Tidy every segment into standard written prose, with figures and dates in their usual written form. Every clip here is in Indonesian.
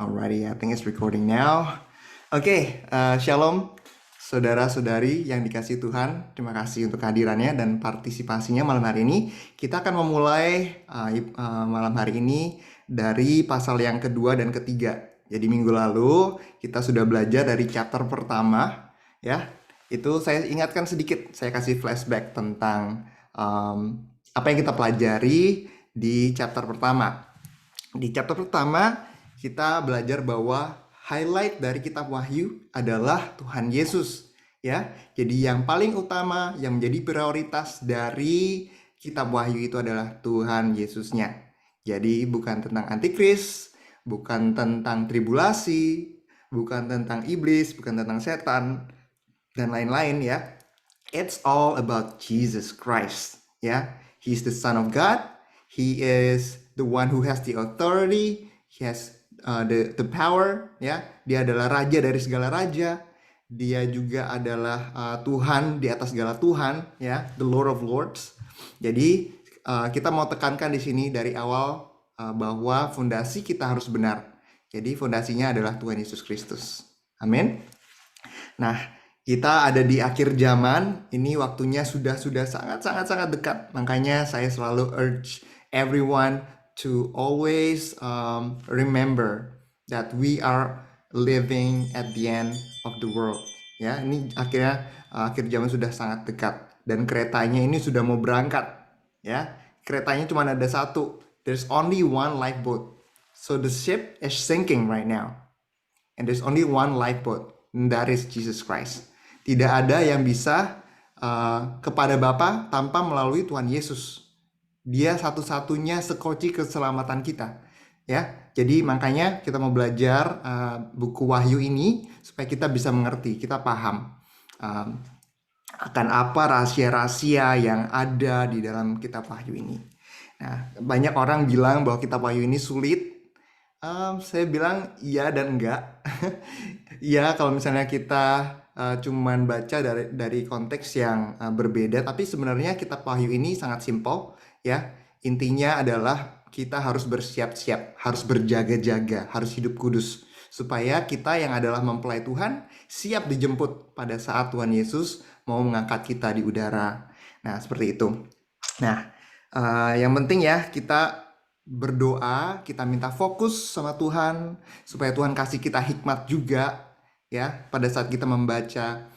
Alrighty, I think it's recording now. Oke, Shalom saudara-saudari yang dikasihi Tuhan. Terima kasih untuk kehadirannya dan partisipasinya malam hari ini. Kita akan memulai malam hari ini dari pasal yang kedua dan ketiga. Jadi minggu lalu kita sudah belajar dari chapter pertama, ya. Itu saya ingatkan sedikit, saya kasih flashback tentang apa yang kita pelajari di chapter pertama. Di chapter pertama, kita belajar bahwa highlight dari kitab Wahyu adalah Tuhan Yesus, ya. Jadi yang paling utama yang menjadi prioritas dari kitab Wahyu itu adalah Tuhan Yesusnya. Jadi bukan tentang antikris, bukan tentang tribulasi, bukan tentang iblis, bukan tentang setan dan lain-lain, ya. It's all about Jesus Christ, ya. He's the Son of God. He is the one who has the authority. He has the power, ya. Dia adalah raja dari segala raja. Dia juga adalah Tuhan di atas segala Tuhan, ya, the Lord of Lords. Jadi kita mau tekankan di sini dari awal bahwa fondasi kita harus benar. Jadi fondasinya adalah Tuhan Yesus Kristus. Amin. Nah, kita ada di akhir zaman. Ini waktunya sudah sangat dekat. Makanya saya selalu urge everyone to always remember that we are living at the end of the world. Ya, ini akhirnya akhir zaman sudah sangat dekat dan keretanya ini sudah mau berangkat. Ya, keretanya cuma ada satu. There's only one lifeboat. So the ship is sinking right now, and there's only one lifeboat, and that is Jesus Christ. Tidak ada yang bisa kepada Bapa tanpa melalui Tuhan Yesus. Dia satu-satunya sekunci keselamatan kita, ya. Jadi makanya kita mau belajar buku Wahyu ini supaya kita bisa mengerti, kita paham akan apa rahasia-rahasia yang ada di dalam kitab Wahyu ini. Nah, banyak orang bilang bahwa kitab Wahyu ini sulit. Saya bilang iya dan enggak. Ya, kalau misalnya kita cuman baca dari konteks yang berbeda, tapi sebenarnya kitab Wahyu ini sangat simpel, ya. Intinya adalah kita harus bersiap-siap, harus berjaga-jaga, harus hidup kudus supaya kita yang adalah mempelai Tuhan siap dijemput pada saat Tuhan Yesus mau mengangkat kita di udara. Nah, seperti itu. Nah, yang penting ya kita berdoa, kita minta fokus sama Tuhan supaya Tuhan kasih kita hikmat juga, ya, pada saat kita membaca,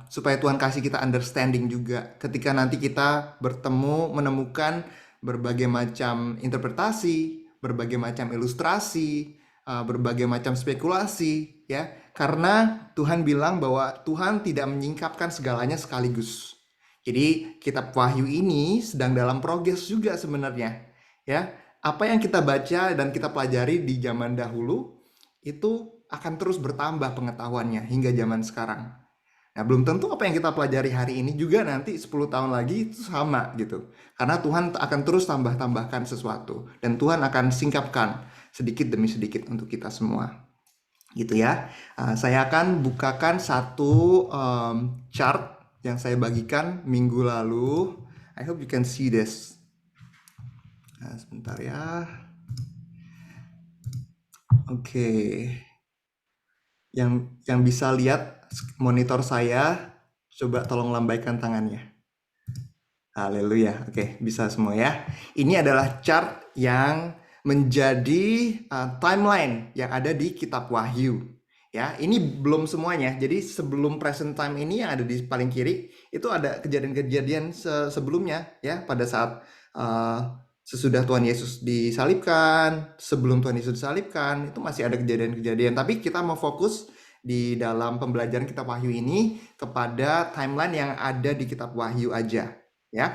supaya Tuhan kasih kita understanding juga ketika nanti kita bertemu menemukan berbagai macam interpretasi, berbagai macam ilustrasi, berbagai macam spekulasi, ya, karena Tuhan bilang bahwa Tuhan tidak menyingkapkan segalanya sekaligus. Jadi kitab Wahyu ini sedang dalam progres juga sebenarnya, ya. Apa yang kita baca dan kita pelajari di zaman dahulu itu akan terus bertambah pengetahuannya hingga zaman sekarang. Nah, belum tentu apa yang kita pelajari hari ini juga nanti 10 tahun lagi itu sama gitu. Karena Tuhan akan terus tambah-tambahkan sesuatu dan Tuhan akan singkapkan sedikit demi sedikit untuk kita semua. Gitu ya. Saya akan bukakan satu chart yang saya bagikan minggu lalu. I hope you can see this. Sebentar ya. Oke. Yang bisa lihat monitor saya, coba tolong lambaikan tangannya. Haleluya. Oke, bisa semua ya. Ini adalah chart yang menjadi timeline yang ada di kitab Wahyu. Ya, ini belum semuanya. Jadi sebelum present time ini yang ada di paling kiri itu ada kejadian-kejadian sebelumnya, ya, pada saat sesudah Tuhan Yesus disalibkan, sebelum Tuhan Yesus disalibkan, itu masih ada kejadian-kejadian. Tapi kita mau fokus di dalam pembelajaran kitab Wahyu ini kepada timeline yang ada di kitab Wahyu aja, ya.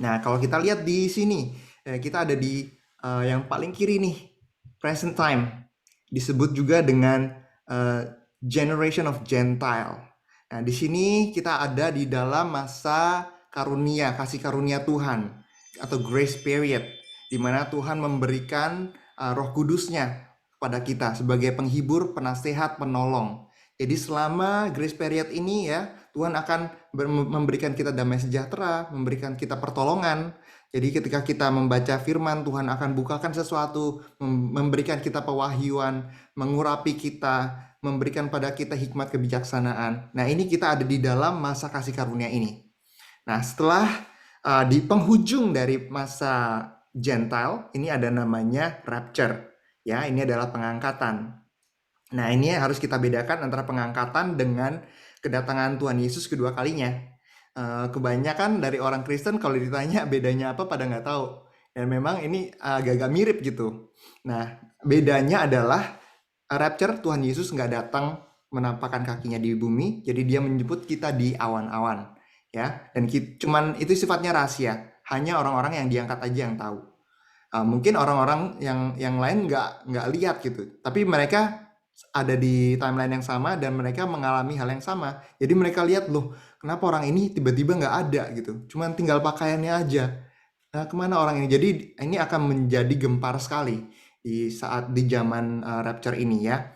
Nah, kalau kita lihat di sini, kita ada di yang paling kiri nih, present time. Disebut juga dengan generation of Gentile. Nah, di sini kita ada di dalam masa karunia, kasih karunia Tuhan, atau grace period, di mana Tuhan memberikan Roh Kudusnya kepada kita sebagai penghibur, penasehat, penolong. Jadi selama grace period ini, ya, Tuhan akan memberikan kita damai sejahtera, memberikan kita pertolongan. Jadi ketika kita membaca firman, Tuhan akan bukakan sesuatu, memberikan kita pewahyuan, mengurapi kita, memberikan pada kita hikmat kebijaksanaan. Nah, ini kita ada di dalam masa kasih karunia ini. Nah, setelah di penghujung dari masa Gentile, ini ada namanya rapture. Ya, ini adalah pengangkatan. Nah, ini harus kita bedakan antara pengangkatan dengan kedatangan Tuhan Yesus kedua kalinya. Kebanyakan dari orang Kristen kalau ditanya bedanya apa pada nggak tahu. Dan memang ini agak-agak mirip gitu. Nah, bedanya adalah rapture, Tuhan Yesus nggak datang menampakkan kakinya di bumi, jadi dia menjemput kita di awan-awan. Ya, dan cuman itu sifatnya rahasia. Hanya orang-orang yang diangkat aja yang tahu. Mungkin orang-orang yang lain nggak lihat gitu, tapi mereka ada di timeline yang sama dan mereka mengalami hal yang sama. Jadi mereka lihat, loh, kenapa orang ini tiba-tiba nggak ada gitu, cuman tinggal pakaiannya aja. Nah, kemana orang ini? Jadi ini akan menjadi gempar sekali di zaman rapture ini ya.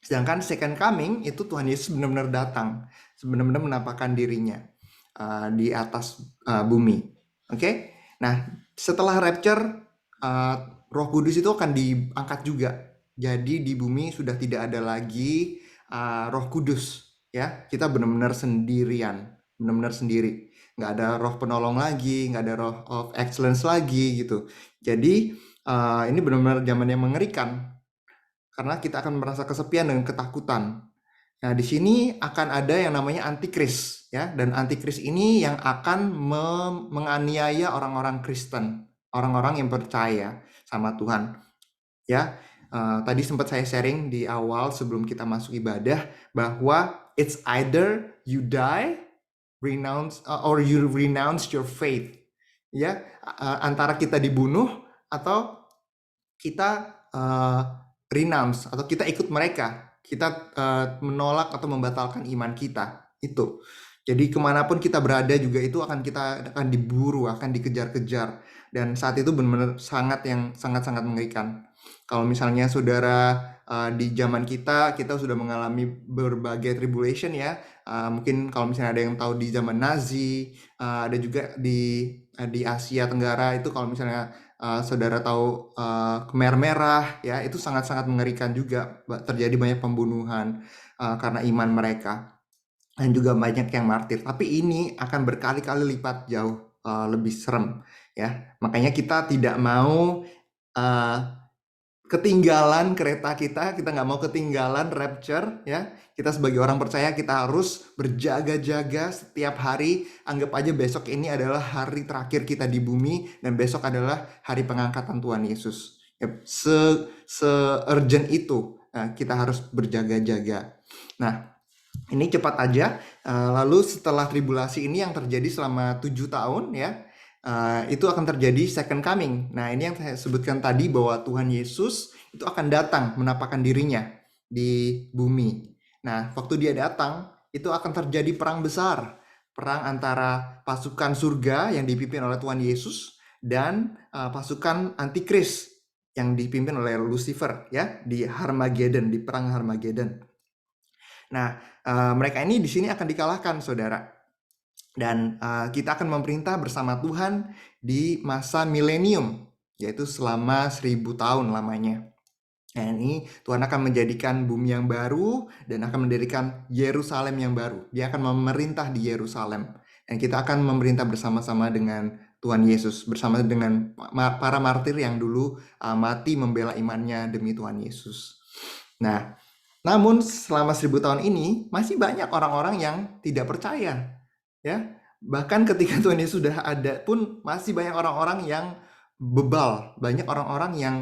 Sedangkan second coming itu Tuhan Yesus benar-benar datang, benar-benar menampakkan dirinya di atas bumi. Oke? Nah, setelah rapture, Roh Kudus itu akan diangkat juga. Jadi di bumi sudah tidak ada lagi Roh Kudus, ya. Kita benar-benar sendirian, benar-benar sendiri. Nggak ada Roh Penolong lagi, nggak ada Roh of Excellence lagi gitu. Jadi ini benar-benar zaman yang mengerikan karena kita akan merasa kesepian dan ketakutan. Nah, di sini akan ada yang namanya antikris, ya, dan antikris ini yang akan menganiaya orang-orang Kristen, orang-orang yang percaya sama Tuhan. Ya, tadi sempat saya sharing di awal sebelum kita masuk ibadah bahwa it's either you die, or you renounce your faith. Ya, antara kita dibunuh atau kita renounce atau kita ikut mereka, kita menolak atau membatalkan iman kita itu. Jadi kemanapun kita berada juga itu kita akan diburu, akan dikejar-kejar, dan saat itu benar-benar sangat-sangat mengerikan. Kalau misalnya saudara di zaman kita sudah mengalami berbagai tribulation ya. Mungkin kalau misalnya ada yang tahu di zaman Nazi, ada juga di Asia Tenggara itu kalau misalnya saudara tahu Khmer Merah ya, itu sangat-sangat mengerikan juga, terjadi banyak pembunuhan karena iman mereka dan juga banyak yang martir. Tapi ini akan berkali-kali lipat jauh lebih serem ya. Makanya kita tidak mau ketinggalan kereta kita nggak mau ketinggalan rapture ya. Kita sebagai orang percaya kita harus berjaga-jaga setiap hari. Anggap aja besok ini adalah hari terakhir kita di bumi dan besok adalah hari pengangkatan Tuhan Yesus. Se-urgent itu kita harus berjaga-jaga. Nah, ini cepat aja. Lalu setelah tribulasi ini yang terjadi selama 7 tahun ya, itu akan terjadi second coming. Nah, ini yang saya sebutkan tadi bahwa Tuhan Yesus itu akan datang menampakkan dirinya di bumi. Nah, waktu dia datang, itu akan terjadi perang besar. Perang antara pasukan surga yang dipimpin oleh Tuhan Yesus dan pasukan antikris yang dipimpin oleh Lucifer ya, di Harmageddon, di perang Harmageddon. Nah, mereka ini di sini akan dikalahkan, saudara. Dan kita akan memerintah bersama Tuhan di masa milenium, yaitu selama 1000 tahun lamanya. Nah, ini Tuhan akan menjadikan bumi yang baru dan akan mendirikan Yerusalem yang baru. Dia akan memerintah di Yerusalem. Dan kita akan memerintah bersama-sama dengan Tuhan Yesus, bersama dengan para martir yang dulu mati membela imannya demi Tuhan Yesus. Nah, namun selama 1000 tahun ini masih banyak orang-orang yang tidak percaya. Ya, bahkan ketika Tuhan Yesus sudah ada pun masih banyak orang-orang yang bebal, banyak orang-orang yang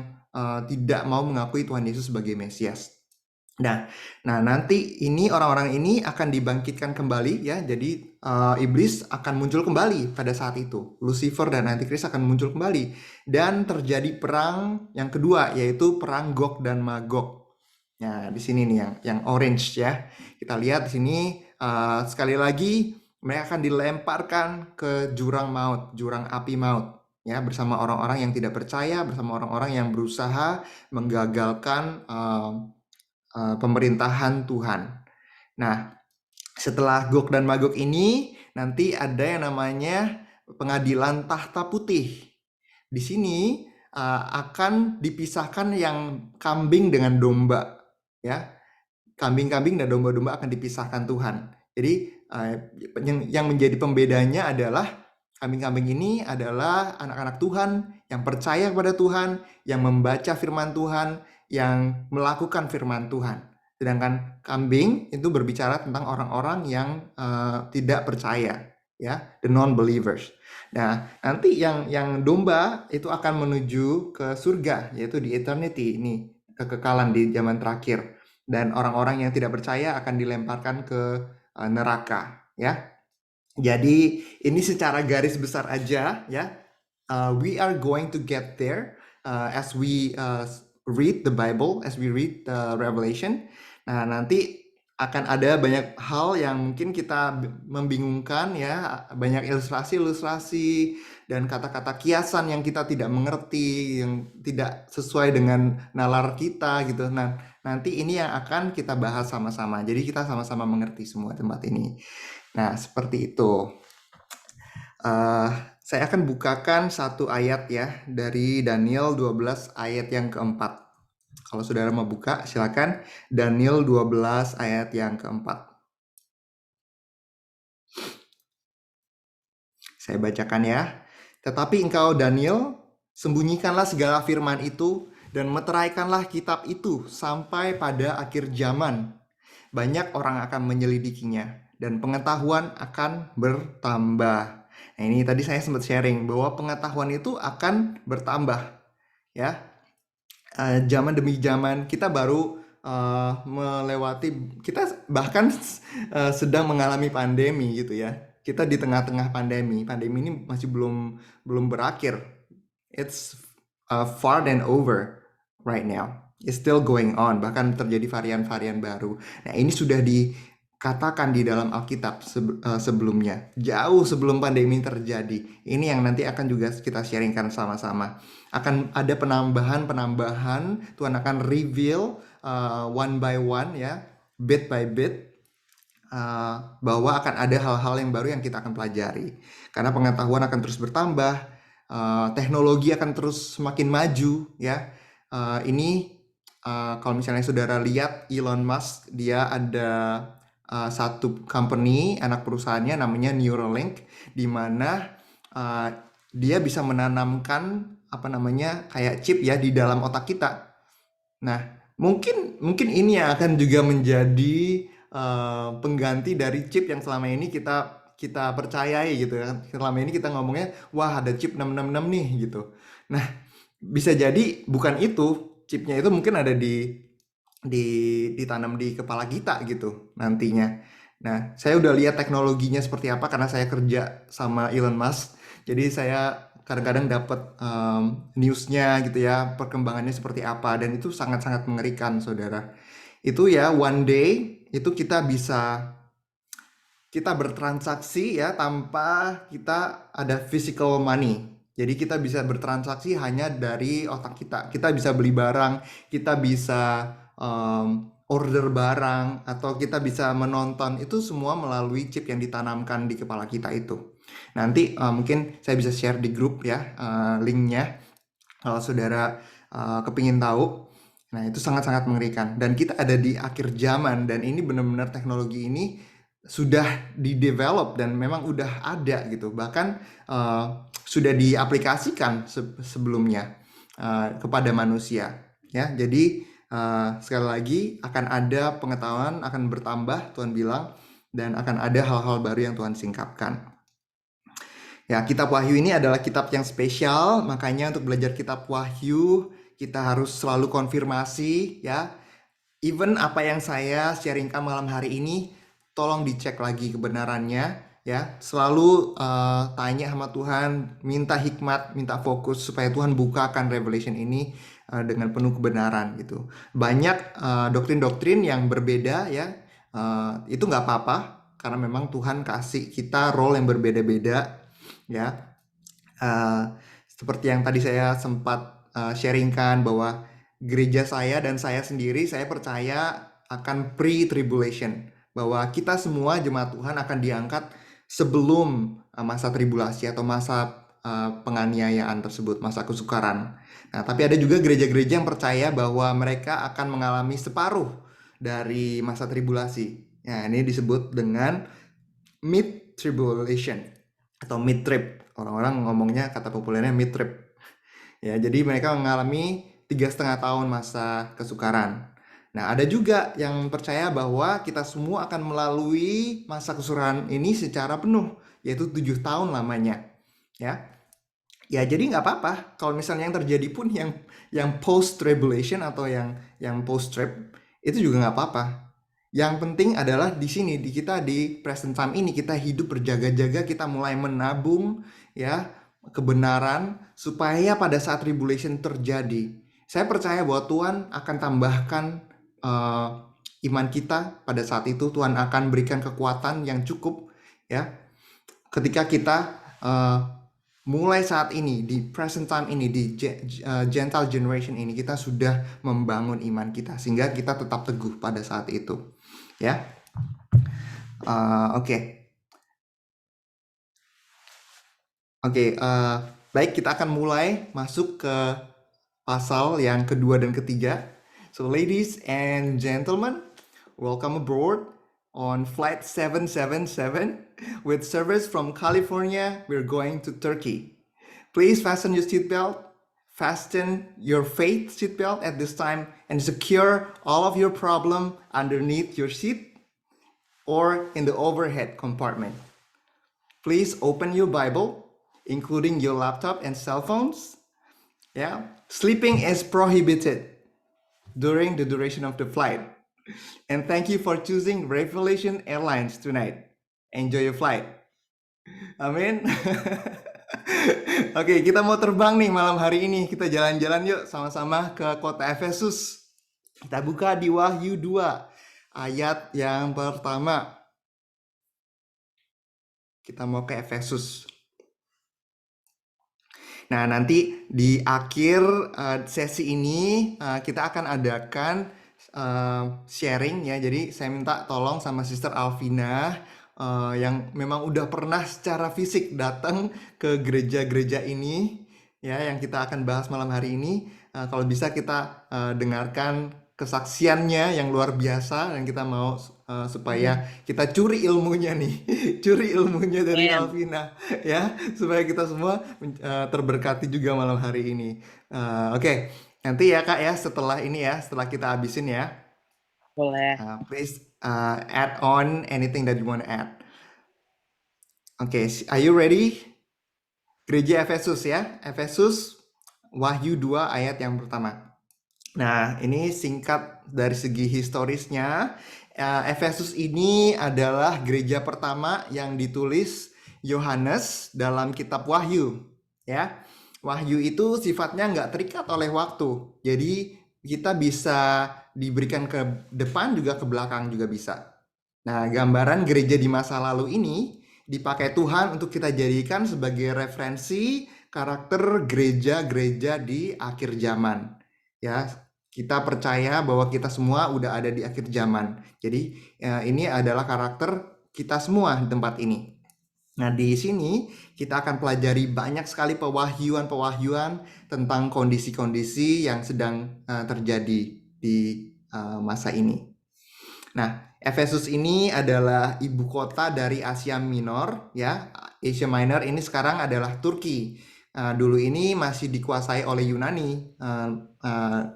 tidak mau mengakui Tuhan Yesus sebagai Mesias. Nah, nanti ini orang-orang ini akan dibangkitkan kembali ya. Jadi iblis akan muncul kembali pada saat itu. Lucifer dan Antikris akan muncul kembali dan terjadi perang yang kedua, yaitu perang Gog dan Magog. Nah, di sini nih yang orange ya. Kita lihat di sini sekali lagi mereka akan dilemparkan ke jurang maut, jurang api maut ya, bersama orang-orang yang tidak percaya, bersama orang-orang yang berusaha menggagalkan pemerintahan Tuhan. Nah, Setelah Gog dan Magog ini, nanti ada yang namanya pengadilan tahta putih. Di sini akan dipisahkan yang kambing dengan domba, ya. Kambing-kambing dan domba-domba akan dipisahkan Tuhan. Jadi yang menjadi pembedanya adalah kambing-kambing ini adalah anak-anak Tuhan yang percaya kepada Tuhan, yang membaca firman Tuhan, yang melakukan firman Tuhan. Sedangkan kambing itu berbicara tentang orang-orang yang tidak percaya, ya, the non-believers. Nah, nanti yang domba itu akan menuju ke surga, yaitu di eternity, ini kekekalan di zaman terakhir. Dan orang-orang yang tidak percaya akan dilemparkan ke neraka, ya. Jadi ini secara garis besar aja, ya. We are going to get there as we read the Bible, as we read the Revelation. Nah, nanti akan ada banyak hal yang mungkin kita membingungkan, ya, banyak ilustrasi-ilustrasi dan kata-kata kiasan yang kita tidak mengerti, yang tidak sesuai dengan nalar kita gitu. Nah, nanti ini yang akan kita bahas sama-sama. Jadi kita sama-sama mengerti semua tempat ini. Nah, seperti itu. Saya akan bukakan satu ayat ya dari Daniel 12 ayat yang keempat. Kalau saudara mau buka, silakan. Daniel 12 ayat yang keempat. Saya bacakan ya. Tetapi engkau Daniel, sembunyikanlah segala firman itu dan meteraikanlah kitab itu sampai pada akhir zaman. Banyak orang akan menyelidikinya dan pengetahuan akan bertambah. Nah, ini tadi saya sempat sharing bahwa pengetahuan itu akan bertambah, ya. Zaman demi zaman kita baru melewati, kita bahkan sedang mengalami pandemi gitu ya. Kita di tengah-tengah pandemi. Pandemi ini masih belum berakhir. It's far than over right now. It's still going on. Bahkan terjadi varian-varian baru. Nah, ini sudah dikatakan di dalam Alkitab sebelumnya. Jauh sebelum pandemi terjadi. Ini yang nanti akan juga kita sharingkan sama-sama. Akan ada penambahan. Tuhan akan reveal one by one, ya, bit by bit. Bahwa akan ada hal-hal yang baru yang kita akan pelajari. Karena pengetahuan akan terus bertambah, teknologi akan terus semakin maju, ya. Ini kalau misalnya saudara lihat Elon Musk, dia ada satu company, anak perusahaannya namanya Neuralink, di mana dia bisa menanamkan kayak chip ya di dalam otak kita. Nah, mungkin ini yang akan juga menjadi pengganti dari chip yang selama ini kita percayai gitu ya. Selama ini kita ngomongnya, wah ada chip 666 nih gitu. Nah, bisa jadi bukan itu, chipnya itu mungkin ada ditanam di kepala kita gitu nantinya. Nah, saya udah lihat teknologinya seperti apa karena saya kerja sama Elon Musk. Jadi saya kadang-kadang dapat newsnya gitu ya, perkembangannya seperti apa, dan itu sangat-sangat mengerikan, saudara. Itu ya, one day itu kita bertransaksi ya tanpa kita ada physical money. Jadi kita bisa bertransaksi hanya dari otak kita. Kita bisa beli barang, kita bisa order barang, atau kita bisa menonton. Itu semua melalui chip yang ditanamkan di kepala kita itu. Nanti mungkin saya bisa share di grup ya linknya kalau saudara kepingin tahu. Nah, itu sangat-sangat mengerikan. Dan kita ada di akhir zaman, dan ini benar-benar teknologi ini sudah di-develop dan memang udah ada gitu. Bahkan sudah diaplikasikan sebelumnya kepada manusia. Ya, jadi sekali lagi akan ada pengetahuan, akan bertambah, Tuhan bilang, dan akan ada hal-hal baru yang Tuhan singkapkan. Ya, kitab Wahyu ini adalah kitab yang spesial, makanya untuk belajar kitab Wahyu kita harus selalu konfirmasi ya. Even apa yang saya sharingkan malam hari ini, tolong dicek lagi kebenarannya ya. Selalu tanya sama Tuhan, minta hikmat, minta fokus supaya Tuhan bukakan revelation ini dengan penuh kebenaran gitu. Banyak doktrin-doktrin yang berbeda ya, itu nggak apa-apa karena memang Tuhan kasih kita role yang berbeda-beda ya. Seperti yang tadi saya sempat sharingkan bahwa gereja saya dan saya sendiri, saya percaya akan pre-tribulation. bahwa kita semua jemaat Tuhan akan diangkat sebelum masa tribulasi atau masa penganiayaan tersebut, masa kesukaran. Nah, tapi ada juga gereja-gereja yang percaya bahwa mereka akan mengalami separuh dari masa tribulasi. Nah, ini disebut dengan mid tribulation atau mid trib. Orang-orang ngomongnya kata populernya mid trib. Ya, jadi mereka mengalami 3,5 tahun masa kesukaran. Nah, ada juga yang percaya bahwa kita semua akan melalui masa kesukaran ini secara penuh, yaitu 7 tahun lamanya. Ya, ya jadi nggak apa-apa kalau misalnya yang terjadi pun yang post tribulation atau yang post trib itu juga nggak apa-apa. Yang penting adalah di sini di kita di present time ini kita hidup berjaga-jaga, kita mulai menabung ya kebenaran supaya pada saat tribulation terjadi, saya percaya bahwa Tuhan akan tambahkan eh, iman kita pada saat itu. Tuhan akan berikan kekuatan yang cukup ya ketika kita eh, mulai saat ini di present time ini di Gentile generation ini kita sudah membangun iman kita sehingga kita tetap teguh pada saat itu ya. Oke. Baik, kita akan mulai masuk ke pasal yang kedua dan ketiga. So ladies and gentlemen, welcome aboard on flight 777 with service from California. We're going to Turkey. Please fasten your seatbelt, fasten your faith seatbelt at this time, and secure all of your problem underneath your seat or in the overhead compartment. Please open your Bible, including your laptop and cell phones. Yeah, sleeping is prohibited during the duration of the flight. And thank you for choosing Revelation Airlines tonight. Enjoy your flight. Amin. Oke, kita mau terbang nih malam hari ini. Kita jalan-jalan yuk sama-sama ke kota Efesus. Kita buka di Wahyu 2 ayat yang pertama. Kita mau ke Efesus. Nah, nanti di akhir sesi ini kita akan adakan sharing ya. Jadi saya minta tolong sama Sister Alvina yang memang udah pernah secara fisik datang ke gereja-gereja ini ya, yang kita akan bahas malam hari ini. Kalau bisa kita dengarkan kesaksiannya yang luar biasa, dan kita mau supaya kita curi ilmunya nih, curi ilmunya dari Amin. Alvina ya, supaya kita semua terberkati juga malam hari ini. Oke, nanti ya Kak ya setelah ini ya, setelah kita habisin ya, Boleh. please add on anything that you want to add. Oke, are you ready? Gereja Efesus ya, Efesus Wahyu 2 ayat yang pertama. Nah, ini singkat dari segi historisnya. Efesus ini adalah gereja pertama yang ditulis Yohanes dalam kitab Wahyu. Ya, Wahyu itu sifatnya nggak terikat oleh waktu. Jadi kita bisa diberikan ke depan juga ke belakang juga bisa. Nah, gambaran gereja di masa lalu ini dipakai Tuhan untuk kita jadikan sebagai referensi karakter gereja-gereja di akhir zaman. Ya, kita percaya bahwa kita semua udah ada di akhir zaman. Jadi ini adalah karakter kita semua di tempat ini. Nah, di sini kita akan pelajari banyak sekali pewahyuan-pewahyuan tentang kondisi-kondisi yang sedang terjadi di masa ini. Nah, Efesus ini adalah ibu kota dari Asia Minor, ya. Asia Minor ini sekarang adalah Turki. Dulu ini masih dikuasai oleh Yunani,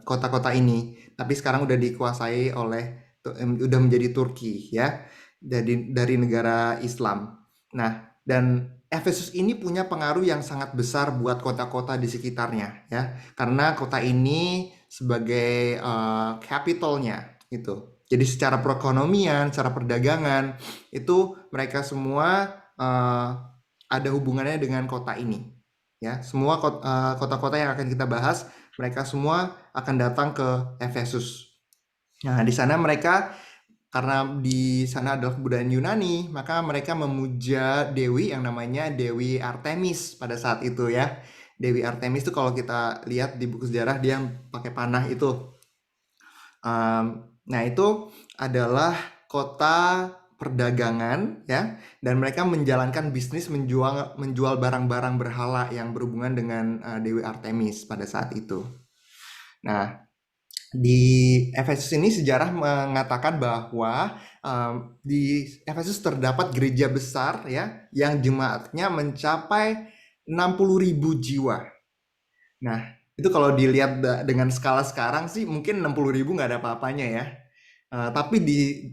kota-kota ini, tapi sekarang udah dikuasai oleh, udah menjadi Turki, ya, dari negara Islam. Nah, dan Efesus ini punya pengaruh yang sangat besar buat kota-kota di sekitarnya, ya, karena kota ini sebagai capitalnya, gitu. Jadi secara perekonomian, secara perdagangan, itu mereka semua ada hubungannya dengan kota ini. Ya, semua kota-kota yang akan kita bahas, mereka semua akan datang ke Efesus. Nah, di sana mereka, karena di sana adalah kebudayaan Yunani, maka mereka memuja dewi yang namanya Dewi Artemis pada saat itu ya. Dewi Artemis itu kalau kita lihat di buku sejarah dia pakai panah itu. Nah, itu adalah kota perdagangan ya, dan mereka menjalankan bisnis menjual menjual barang-barang berhala yang berhubungan dengan Dewi Artemis pada saat itu. Nah, di Efesus ini sejarah mengatakan bahwa di Efesus terdapat gereja besar ya yang jemaatnya mencapai 60.000 jiwa. Nah, itu kalau dilihat dengan skala sekarang sih mungkin 60.000 nggak ada apa-apanya ya. Tapi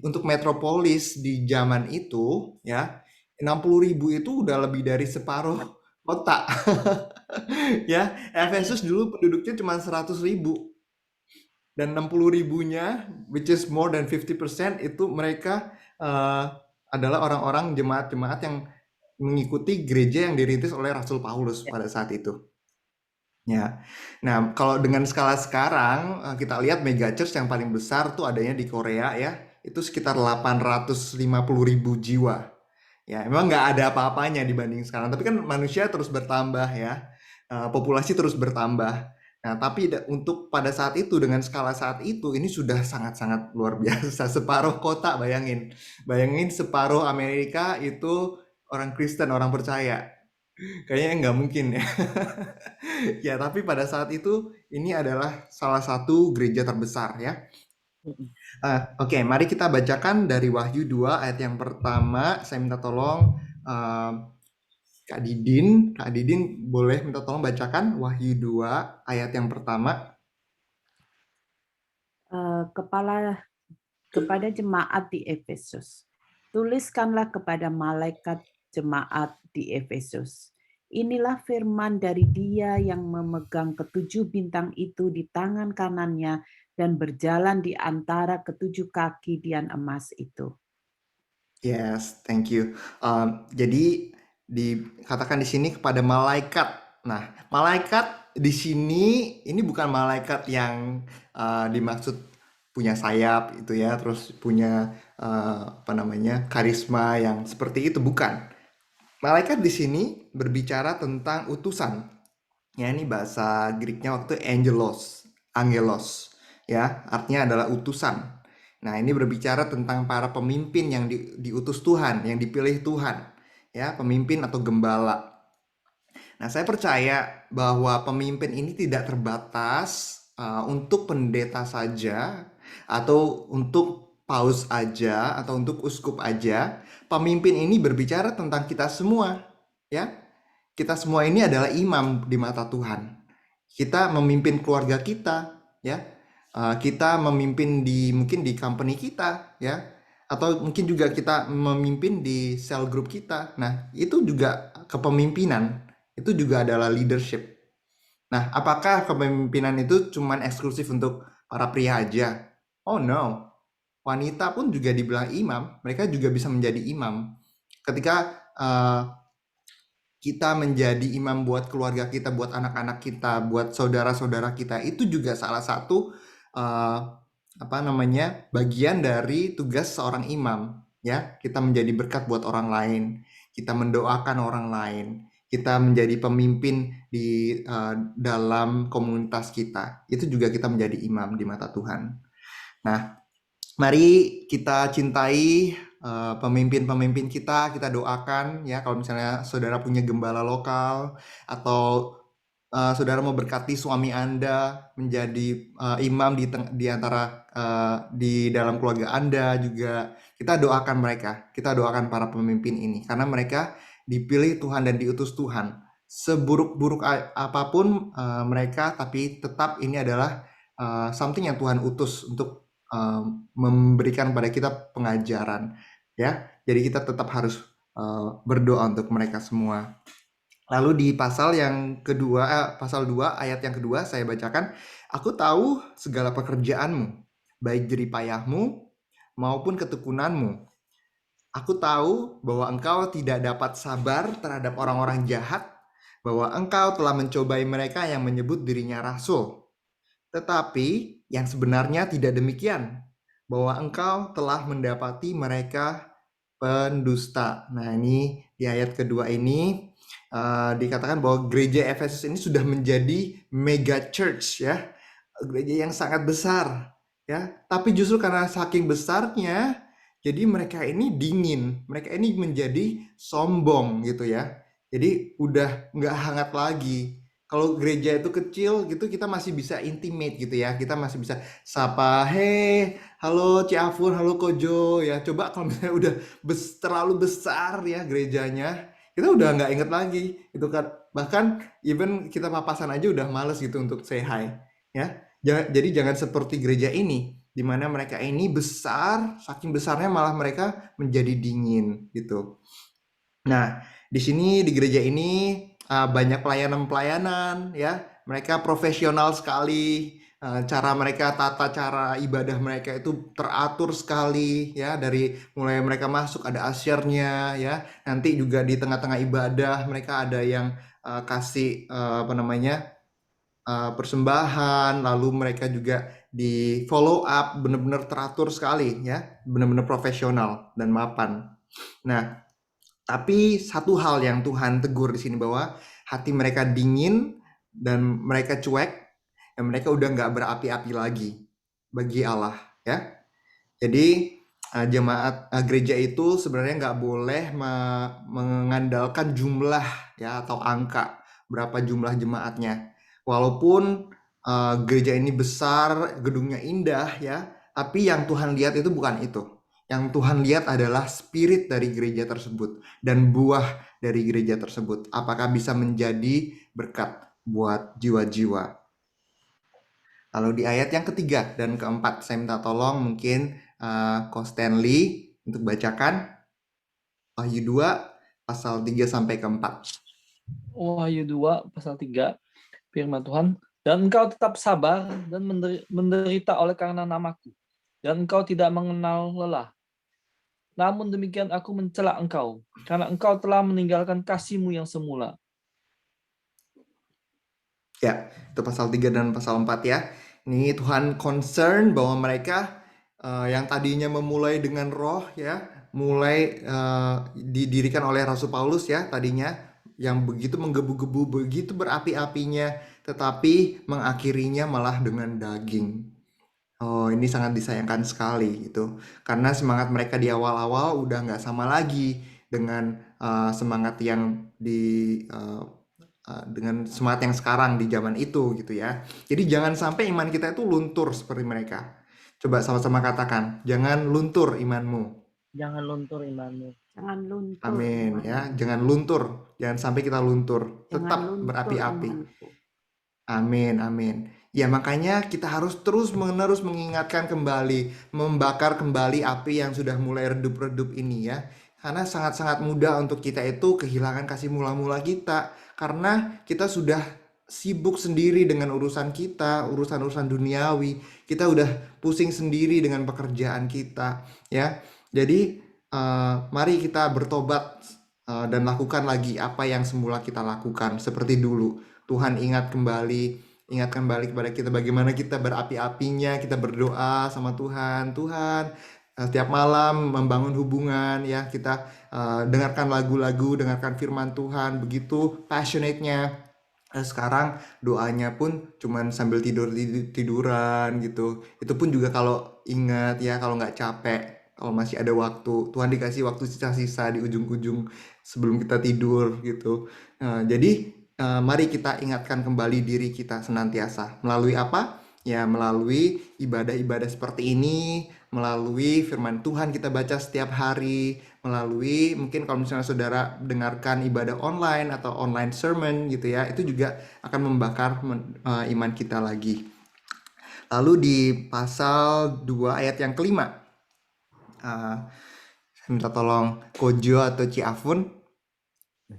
untuk metropolis di zaman itu ya 60.000 itu udah lebih dari separuh kota. Ya, Efesus dulu penduduknya cuma 100.000 dan 60.000-nya, which is more than 50%, itu mereka eh, adalah orang-orang jemaat-jemaat yang mengikuti gereja yang dirintis oleh Rasul Paulus Ya. pada saat itu. Ya, nah kalau dengan skala sekarang kita lihat mega church yang paling besar tuh adanya di Korea ya, itu sekitar 850.000 jiwa. Ya, memang nggak ada apa-apanya dibanding sekarang, tapi kan manusia terus bertambah ya, populasi terus bertambah. Nah, tapi untuk pada saat itu dengan skala saat itu ini sudah sangat-sangat luar biasa. Separuh kota, bayangin, bayangin separuh Amerika itu orang Kristen, orang percaya. Kayaknya nggak mungkin ya. Ya, tapi pada saat itu ini adalah salah satu gereja terbesar ya. Mm-mm. Oke, mari kita bacakan dari Wahyu 2 ayat yang pertama. Saya minta tolong Kak Didin. Kak Didin boleh minta tolong bacakan Wahyu 2 ayat yang pertama. Kepala kepada jemaat di Efesus. Tuliskanlah kepada malaikat jemaat di Efesus. Inilah firman dari Dia yang memegang ketujuh bintang itu di tangan kanannya dan berjalan di antara ketujuh kaki dian emas itu. Yes, thank you. Jadi dikatakan di sini kepada malaikat. Nah, malaikat di sini ini bukan malaikat yang dimaksud punya sayap itu ya, terus punya apa namanya karisma yang seperti itu bukan. Malaikat di sini berbicara tentang utusan. Ya, ini bahasa Greeknya waktu angelos, angelos, ya, artinya adalah utusan. Nah, ini berbicara tentang para pemimpin yang diutus Tuhan, yang dipilih Tuhan, ya, pemimpin atau gembala. Nah, saya percaya bahwa pemimpin ini tidak terbatas untuk pendeta saja, atau untuk paus aja, atau untuk uskup aja. Pemimpin ini berbicara tentang kita semua, ya. Kita semua ini adalah imam di mata Tuhan. Kita memimpin keluarga kita, ya. Kita memimpin mungkin di company kita, ya. Atau mungkin juga kita memimpin di cell group kita. Nah, itu juga kepemimpinan. Itu juga adalah leadership. Nah, apakah kepemimpinan itu cuman eksklusif untuk para pria aja? Oh no. Wanita pun juga dibilang imam, mereka juga bisa menjadi imam. Ketika kita menjadi imam buat keluarga kita, buat anak-anak kita, buat saudara-saudara kita, itu juga salah satu eh, apa namanya bagian dari tugas seorang imam. Ya, kita menjadi berkat buat orang lain, kita mendoakan orang lain, kita menjadi pemimpin di dalam komunitas kita. Itu juga kita menjadi imam di mata Tuhan. Nah, mari kita cintai pemimpin-pemimpin kita doakan ya kalau misalnya saudara punya gembala lokal atau saudara mau berkati suami Anda menjadi imam di antara di dalam keluarga Anda juga kita doakan mereka, kita doakan para pemimpin ini karena mereka dipilih Tuhan dan diutus Tuhan. Seburuk-buruk apapun mereka, tapi tetap ini adalah something yang Tuhan utus untuk memberikan pada kita pengajaran ya. Jadi kita tetap harus berdoa untuk mereka semua. Lalu di pasal yang kedua, pasal 2 ayat yang kedua saya bacakan, aku tahu segala pekerjaanmu, baik jeripayahmu maupun ketekunanmu. Aku tahu bahwa engkau tidak dapat sabar terhadap orang-orang jahat, bahwa engkau telah mencobai mereka yang menyebut dirinya rasul. Tetapi yang sebenarnya tidak demikian, bahwa engkau telah mendapati mereka pendusta. Nah, ini di ayat kedua ini dikatakan bahwa gereja Efesus ini sudah menjadi mega church ya, gereja yang sangat besar ya. Tapi justru karena saking besarnya, Jadi mereka ini dingin, mereka ini menjadi sombong gitu ya. Jadi udah nggak hangat lagi. Kalau gereja itu kecil gitu kita masih bisa intimate gitu ya. Kita masih bisa sapa, "Hey, halo Ciafun, halo Kojo." Ya, coba kalau misalnya udah terlalu besar ya gerejanya, kita udah nggak inget lagi. Itu kan bahkan even kita papasan aja udah males gitu untuk say hi. Ya, jadi jangan seperti gereja ini di mana mereka ini besar, saking besarnya malah mereka menjadi dingin gitu. Nah, di sini di gereja ini banyak pelayanan-pelayanan ya. Mereka profesional sekali. Cara mereka tata cara ibadah mereka itu teratur sekali ya, dari mulai mereka masuk ada asyarnya ya. Nanti juga di tengah-tengah ibadah mereka ada yang kasih apa namanya? Persembahan, lalu mereka juga di follow up benar-benar teratur sekali ya, benar-benar profesional dan mapan. Nah, tapi satu hal yang Tuhan tegur di sini bahwa hati mereka dingin dan mereka cuek dan mereka udah nggak berapi-api lagi bagi Allah ya. Jadi jemaat gereja itu sebenarnya nggak boleh mengandalkan jumlah ya atau angka berapa jumlah jemaatnya. Walaupun gereja ini besar, gedungnya indah ya, tapi yang Tuhan lihat itu bukan itu. Yang Tuhan lihat adalah spirit dari gereja tersebut dan buah dari gereja tersebut. Apakah bisa menjadi berkat buat jiwa-jiwa. Lalu di ayat yang ketiga dan keempat, saya minta tolong mungkin Ko Stanley untuk bacakan Wahyu 2 pasal 3 sampai ke 4. Wahyu 2 pasal 3 firman Tuhan, dan engkau tetap sabar dan menderita oleh karena namaku, dan engkau tidak mengenal lelah. Namun demikian aku mencela engkau, karena engkau telah meninggalkan kasihmu yang semula. Ya, itu pasal 3 dan pasal 4 ya. Ini Tuhan concern bahwa mereka yang tadinya memulai dengan roh ya, mulai didirikan oleh Rasul Paulus ya tadinya, yang begitu menggebu-gebu, begitu berapi-apinya, tetapi mengakhirinya malah dengan daging. Oh, ini sangat disayangkan sekali gitu. Karena semangat mereka di awal-awal udah nggak sama lagi dengan semangat yang dengan semangat yang sekarang di zaman itu gitu ya. Jadi jangan sampai iman kita itu luntur seperti mereka. Coba sama-sama katakan, jangan luntur imanmu. Jangan luntur imanmu. Jangan luntur. Amin imanmu. ya, jangan luntur. Jangan sampai kita luntur. Jangan Tetap luntur berapi-api. imanku. Amin, amin. Ya makanya kita harus terus-menerus mengingatkan kembali, membakar kembali api yang sudah mulai redup-redup ini ya. Karena sangat-sangat mudah untuk kita itu kehilangan kasih mula-mula kita. Karena kita sudah sibuk sendiri dengan urusan kita, urusan-urusan duniawi. Kita udah pusing sendiri dengan pekerjaan kita ya. Jadi mari kita bertobat dan lakukan lagi apa yang semula kita lakukan seperti dulu. Tuhan ingatkan balik kepada kita bagaimana kita berapi-apinya, kita berdoa sama Tuhan. Tuhan, setiap malam membangun hubungan ya, kita dengarkan lagu-lagu, dengarkan firman Tuhan, begitu passionate-nya. Sekarang doanya pun cuman sambil tiduran gitu. Itu pun juga kalau ingat ya, kalau nggak capek, kalau masih ada waktu. Tuhan dikasih waktu sisa-sisa di ujung-ujung sebelum kita tidur gitu. Jadi mari kita ingatkan kembali diri kita senantiasa. Melalui apa? Ya, melalui ibadah-ibadah seperti ini, melalui firman Tuhan kita baca setiap hari, melalui mungkin kalau misalnya saudara dengarkan ibadah online atau online sermon gitu ya, itu juga akan membakar iman kita lagi. Lalu di pasal 2 ayat yang kelima, saya minta tolong Kojo atau Ciafun,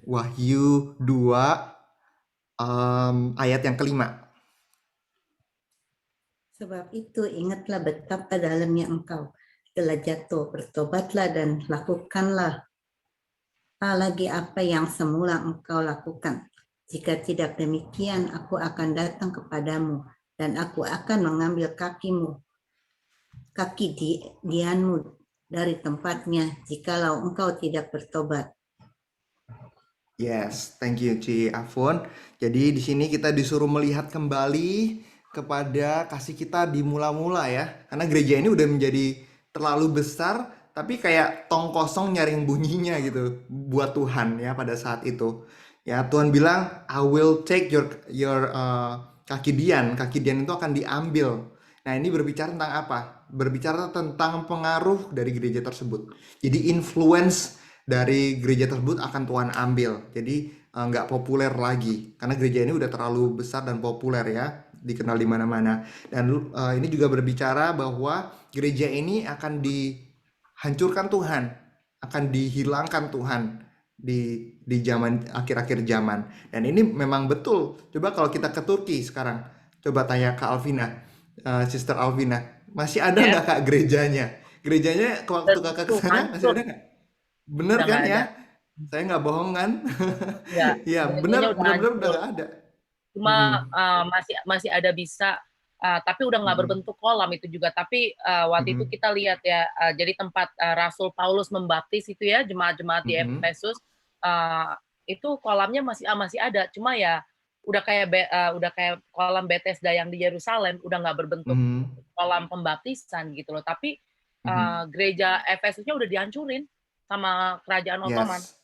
Wahyu 2 ayat yang kelima. Sebab itu ingatlah betapa dalamnya engkau telah jatuh, bertobatlah dan lakukanlah lagi apa yang semula engkau lakukan. Jika tidak demikian, aku akan datang kepadamu dan aku akan mengambil kaki dianmu dari tempatnya jikalau engkau tidak bertobat. Yes, thank you Ci Afon. Jadi di sini kita disuruh melihat kembali kepada kasih kita di mula-mula ya. Karena gereja ini udah menjadi terlalu besar tapi kayak tong kosong nyaring bunyinya gitu buat Tuhan ya pada saat itu. Ya, Tuhan bilang, I will take your kaki Dian. Kaki Dian itu akan diambil. Nah, ini berbicara tentang apa? Berbicara tentang pengaruh dari gereja tersebut. Jadi influence dari gereja tersebut akan Tuhan ambil. Jadi nggak populer lagi karena gereja ini udah terlalu besar dan populer ya, dikenal di mana-mana. Dan ini juga berbicara bahwa gereja ini akan dihancurkan Tuhan, akan dihilangkan Tuhan di zaman akhir-akhir zaman. Dan ini memang betul. Coba kalau kita ke Turki sekarang, coba tanya ke Alvina, Sister Alvina, masih ada Ya, nggak Kak gerejanya? Gerejanya waktu kakak ke tentu sana masih hancur, ada nggak? Bener udah kan nggak ya? ada. Saya nggak bohong kan? Ya, Ya, gerejanya bener, udah bener-bener udah hancur. nggak ada. Cuma Mm-mm. masih masih ada bisa, tapi udah nggak Mm-mm. berbentuk kolam itu juga. Tapi waktu itu Mm-mm. kita lihat ya, jadi tempat Rasul Paulus membaptis itu ya, jemaat-jemaat di Mm-mm. Efesus, itu kolamnya masih ada. Cuma ya udah kayak kolam Bethesda yang di Yerusalem, udah nggak berbentuk Mm-mm. kolam pembaptisan gitu loh. Tapi Mm-mm. gereja Efesusnya udah dihancurin sama kerajaan Ottoman. Yes.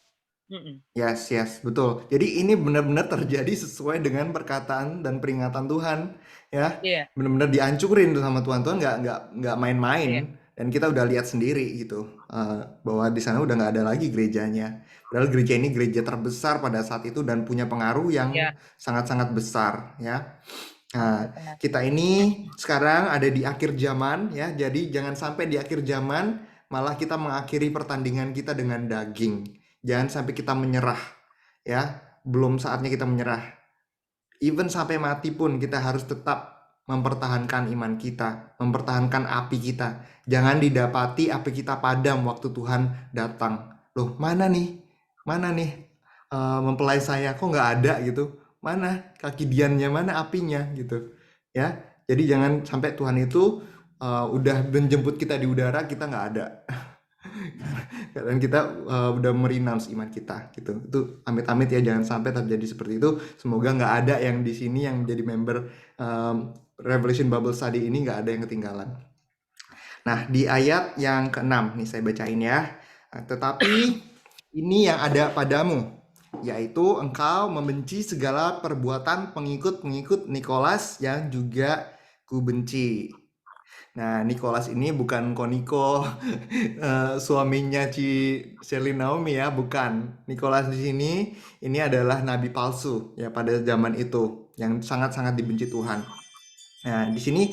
Mm-mm. Yes, yes, betul. Jadi ini benar-benar terjadi sesuai dengan perkataan dan peringatan Tuhan, ya. Iya, Benar-benar dihancurin tuh sama Tuhan. Tuhan nggak iya. main-main. Dan kita udah lihat sendiri gitu, bahwa di sana udah nggak ada lagi gerejanya. Padahal gereja ini gereja terbesar pada saat itu dan punya pengaruh yang Iya, sangat-sangat besar, ya. Nah, benar. kita ini sekarang ada di akhir zaman, ya. Jadi jangan sampai di akhir zaman malah kita mengakhiri pertandingan kita dengan daging. Jangan sampai kita menyerah, ya. Belum saatnya kita menyerah. Even sampai mati pun kita harus tetap mempertahankan iman kita, mempertahankan api kita. Jangan didapati api kita padam waktu Tuhan datang. Loh, mana nih? Mana nih mempelai saya? Kok nggak ada gitu? Mana kaki Diannya? Mana apinya gitu? Ya, jadi jangan sampai Tuhan itu udah menjemput kita di udara, kita nggak ada. Dan kita udah merenounce iman kita gitu. Itu amit-amit ya, jangan sampai terjadi seperti itu. Semoga nggak ada yang di sini yang menjadi member Revelation Bible Study ini nggak ada yang ketinggalan. Nah, di ayat yang ke-6 nih saya bacain ya. Tetapi ini yang ada padamu, yaitu engkau membenci segala perbuatan pengikut-pengikut Nikolas yang juga kubenci. Nah, Nicholas ini bukan Koniko, suaminya Sherlyn Naomi ya, bukan. Nicholas di sini ini adalah nabi palsu ya pada zaman itu yang sangat-sangat dibenci Tuhan. Nah, di sini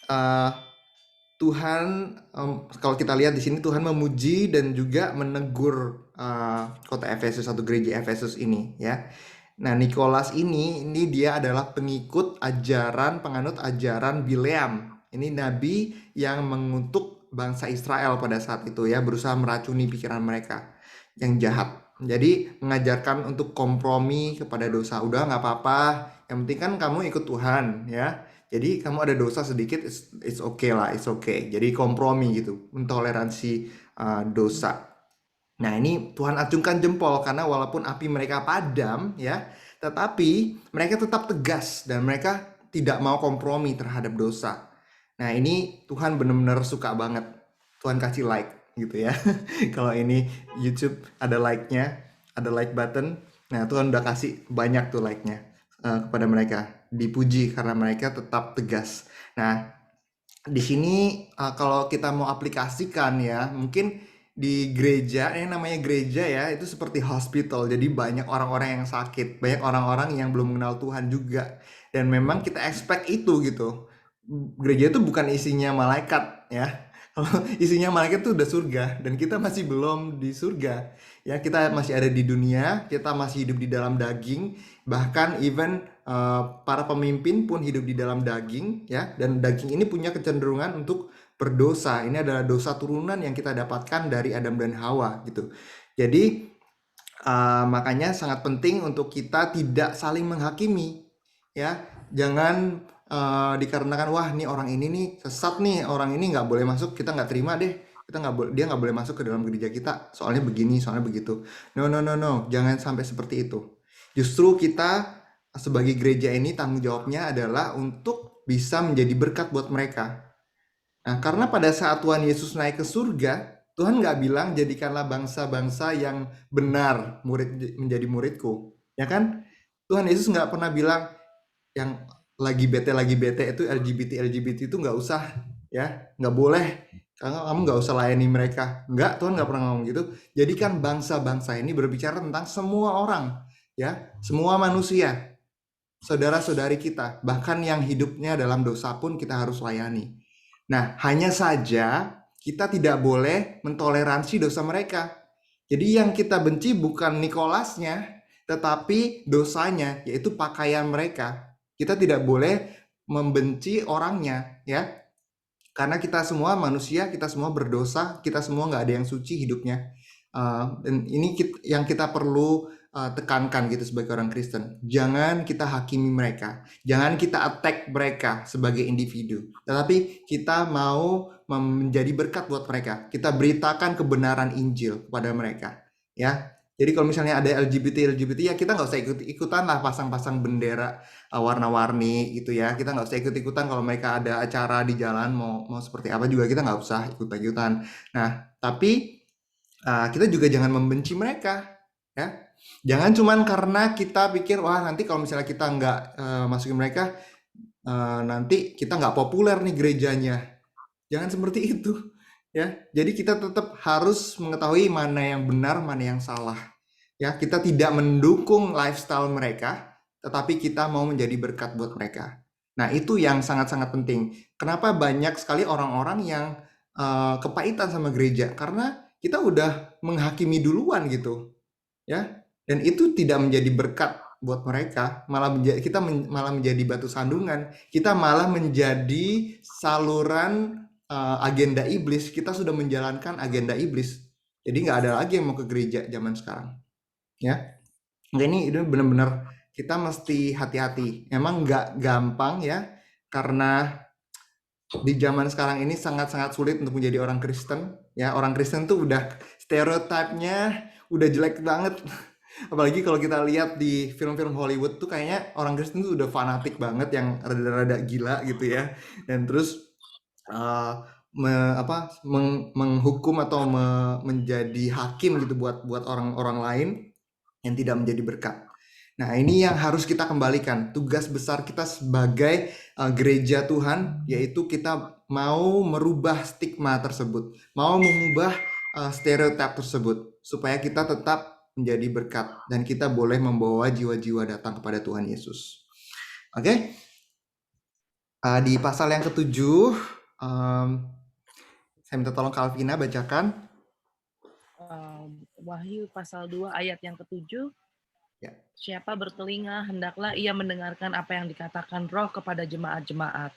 uh, Tuhan, kalau kita lihat di sini Tuhan memuji dan juga menegur kota Efesus atau gereja Efesus ini ya. Nah, Nicholas ini dia adalah pengikut ajaran, penganut ajaran Bileam. Ini nabi yang mengutuk bangsa Israel pada saat itu ya, berusaha meracuni pikiran mereka yang jahat. Jadi mengajarkan untuk kompromi kepada dosa. Udah nggak apa-apa, yang penting kan kamu ikut Tuhan ya. Jadi kamu ada dosa sedikit, it's okay lah, it's okay. Jadi kompromi gitu, mentoleransi dosa. Nah, ini Tuhan acungkan jempol karena walaupun api mereka padam ya, tetapi mereka tetap tegas dan mereka tidak mau kompromi terhadap dosa. Nah, ini Tuhan benar-benar suka banget. Tuhan kasih like gitu ya. Kalau ini YouTube ada like-nya, ada like button. Nah, Tuhan udah kasih banyak tuh like-nya kepada mereka. Dipuji karena mereka tetap tegas. Nah, di sini kalau kita mau aplikasikan ya, mungkin di gereja, ini namanya gereja ya, itu seperti hospital. Jadi banyak orang-orang yang sakit, banyak orang-orang yang belum mengenal Tuhan juga. Dan memang kita expect itu gitu. Gereja itu bukan isinya malaikat ya. Kalau isinya malaikat itu udah surga dan kita masih belum di surga. Ya, kita masih ada di dunia, kita masih hidup di dalam daging, bahkan even para pemimpin pun hidup di dalam daging ya, dan daging ini punya kecenderungan untuk berdosa. Ini adalah dosa turunan yang kita dapatkan dari Adam dan Hawa gitu. Jadi makanya sangat penting untuk kita tidak saling menghakimi ya. Jangan dikarenakan wah nih orang ini nih sesat nih, orang ini nggak boleh masuk, kita nggak terima deh, dia nggak boleh masuk ke dalam gereja kita soalnya begini soalnya begitu. No, no, no, no, jangan sampai seperti itu. Justru kita sebagai gereja ini tanggung jawabnya adalah untuk bisa menjadi berkat buat mereka. Nah, karena pada saat Tuhan Yesus naik ke surga Tuhan nggak bilang jadikanlah bangsa-bangsa yang benar menjadi muridku, ya kan? Tuhan Yesus nggak pernah bilang yang lagi bete itu LGBT itu nggak usah, ya, nggak boleh, kamu nggak usah layani mereka. Nggak, Tuhan nggak pernah ngomong gitu. Jadikan bangsa-bangsa ini berbicara tentang semua orang, ya, semua manusia, saudara-saudari kita, bahkan yang hidupnya dalam dosa pun kita harus layani. Nah, hanya saja kita tidak boleh mentoleransi dosa mereka. Jadi yang kita benci bukan Nikolasnya, tetapi dosanya, yaitu pakaian mereka. Kita tidak boleh membenci orangnya, ya. Karena kita semua manusia, kita semua berdosa, kita semua nggak ada yang suci hidupnya. Dan ini yang kita perlu tekankan gitu sebagai orang Kristen. Jangan kita hakimi mereka, jangan kita attack mereka sebagai individu, tetapi kita mau menjadi berkat buat mereka. Kita beritakan kebenaran Injil kepada mereka, ya. Jadi kalau misalnya ada LGBT ya kita nggak usah ikut-ikutan lah pasang-pasang bendera warna-warni gitu ya. Kita nggak usah ikut-ikutan kalau mereka ada acara di jalan mau seperti apa juga kita nggak usah ikut-ikutan. Nah, tapi kita juga jangan membenci mereka, ya. Jangan cuman karena kita pikir wah nanti kalau misalnya kita nggak masukin mereka nanti kita nggak populer nih gerejanya. Jangan seperti itu, ya. Jadi kita tetap harus mengetahui mana yang benar, mana yang salah. Ya, kita tidak mendukung lifestyle mereka, tetapi kita mau menjadi berkat buat mereka. Nah, itu yang sangat-sangat penting. Kenapa banyak sekali orang-orang yang kepahitan sama gereja? Karena kita udah menghakimi duluan gitu, ya. Dan itu tidak menjadi berkat buat mereka, malah kita malah menjadi batu sandungan. Kita malah menjadi saluran agenda iblis. Kita sudah menjalankan agenda iblis. Jadi nggak ada lagi yang mau ke gereja zaman sekarang, ya. Ini benar-benar kita mesti hati-hati. Emang nggak gampang ya, karena di zaman sekarang ini sangat-sangat sulit untuk menjadi orang Kristen. Ya, orang Kristen tuh udah stereotipnya udah jelek banget. Apalagi kalau kita lihat di film-film Hollywood tuh kayaknya orang Kristen tuh udah fanatik banget, yang rada-rada gila gitu ya. Dan terus menghukum atau menjadi hakim gitu buat orang-orang lain yang tidak menjadi berkat. Nah, ini yang harus kita kembalikan. Tugas besar kita sebagai gereja Tuhan, yaitu kita mau merubah stigma tersebut, mau mengubah stereotip tersebut, supaya kita tetap menjadi berkat dan kita boleh membawa jiwa-jiwa datang kepada Tuhan Yesus. Oke? Di pasal yang ke-7, saya minta tolong Kalvina bacakan. Wahyu pasal 2 ayat yang ke-7. Ya. Siapa bertelinga, hendaklah ia mendengarkan apa yang dikatakan Roh kepada jemaat-jemaat.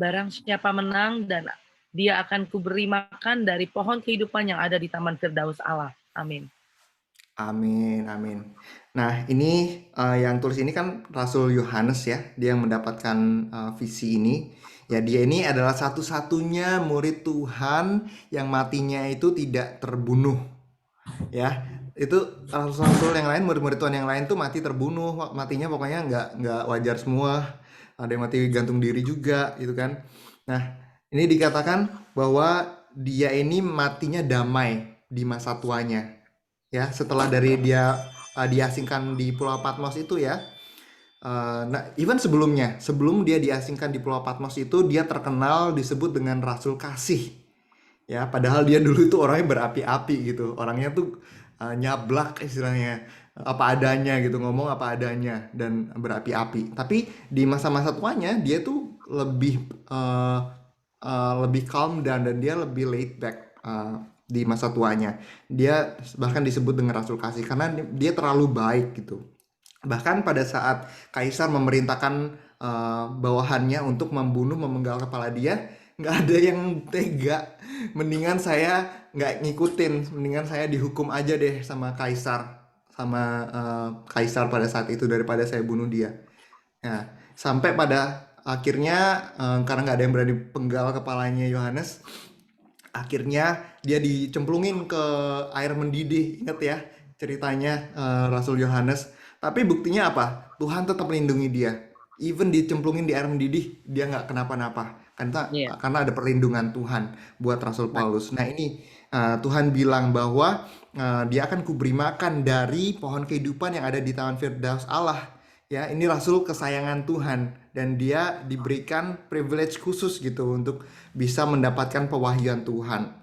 Barang siapa menang, dan dia akan kuberi makan dari pohon kehidupan yang ada di Taman Firdaus Allah. Amin. Amin, amin. Nah, ini yang tulis ini kan Rasul Yohanes ya, dia yang mendapatkan visi ini. Ya, dia ini adalah satu-satunya murid Tuhan yang matinya itu tidak terbunuh. Ya, itu rasul-rasul yang lain, murid-murid Tuhan yang lain tuh mati terbunuh, matinya pokoknya nggak wajar semua. Ada yang mati gantung diri juga, gitu kan. Nah, ini dikatakan bahwa dia ini matinya damai di masa tuanya. Ya, setelah dari dia diasingkan di Pulau Patmos itu ya. Nah, even sebelum dia diasingkan di Pulau Patmos itu, dia terkenal disebut dengan Rasul Kasih. Ya, padahal dia dulu itu orangnya berapi-api gitu. Orangnya tuh nyablak istilahnya, apa adanya gitu, ngomong apa adanya dan berapi-api. Tapi di masa-masa tuanya dia tuh lebih calm dan dia lebih laid back. Di masa tuanya dia bahkan disebut dengan Rasul Kasih karena dia terlalu baik gitu. Bahkan pada saat Kaisar memerintahkan bawahannya untuk memenggal kepala dia, nggak ada yang tega. Mendingan saya nggak ngikutin, mendingan saya dihukum aja deh sama Kaisar pada saat itu daripada saya bunuh dia. Nah, sampai pada akhirnya karena nggak ada yang berani penggal kepalanya Yohanes, akhirnya dia dicemplungin ke air mendidih. Ingat ya ceritanya Rasul Yohanes. Tapi buktinya apa? Tuhan tetap melindungi dia. Even dicemplungin di air mendidih, dia nggak kenapa-napa. Karena ada perlindungan Tuhan buat Rasul Paulus. Nah, ini Tuhan bilang bahwa dia akan kuberi makan dari pohon kehidupan yang ada di Taman Firdaus Allah. Ya, ini rasul kesayangan Tuhan dan dia diberikan privilege khusus gitu untuk bisa mendapatkan pewahyuan Tuhan.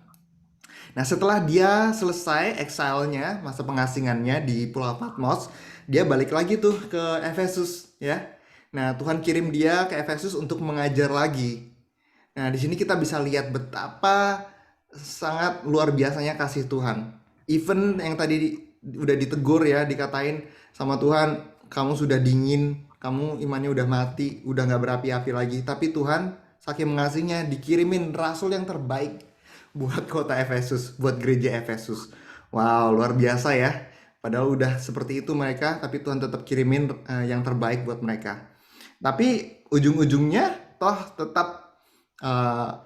Nah, setelah dia selesai exile-nya, masa pengasingannya di Pulau Patmos, dia balik lagi tuh ke Efesus ya. Nah, Tuhan kirim dia ke Efesus untuk mengajar lagi. Nah, di sini kita bisa lihat betapa sangat luar biasanya kasih Tuhan. Even yang tadi udah ditegur ya, dikatain sama Tuhan, kamu sudah dingin, kamu imannya udah mati, udah nggak berapi-api lagi. Tapi Tuhan saking mengasihinya dikirimin rasul yang terbaik buat kota Efesus, buat gereja Efesus. Wow, luar biasa ya. Padahal udah seperti itu mereka, tapi Tuhan tetap kirimin yang terbaik buat mereka. Tapi ujung-ujungnya toh tetap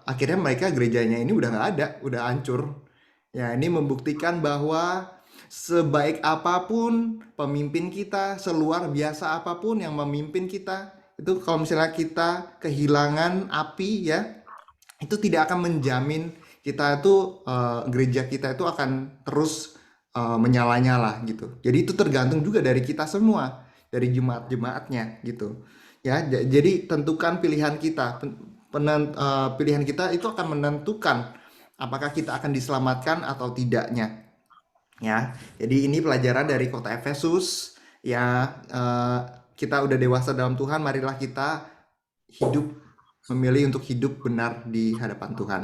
akhirnya mereka gerejanya ini udah nggak ada, udah hancur. Ya, ini membuktikan bahwa sebaik apapun pemimpin kita, seluar biasa apapun yang memimpin kita, itu kalau misalnya kita kehilangan api ya, itu tidak akan menjamin kita itu gereja kita itu akan terus menyala-nyala gitu. Jadi itu tergantung juga dari kita semua, dari jemaat-jemaatnya gitu. Ya, jadi tentukan pilihan kita. Pilihan kita itu akan menentukan apakah kita akan diselamatkan atau tidaknya. Ya, jadi ini pelajaran dari kota Efesus. Ya, kita udah dewasa dalam Tuhan, marilah kita memilih untuk hidup benar di hadapan Tuhan.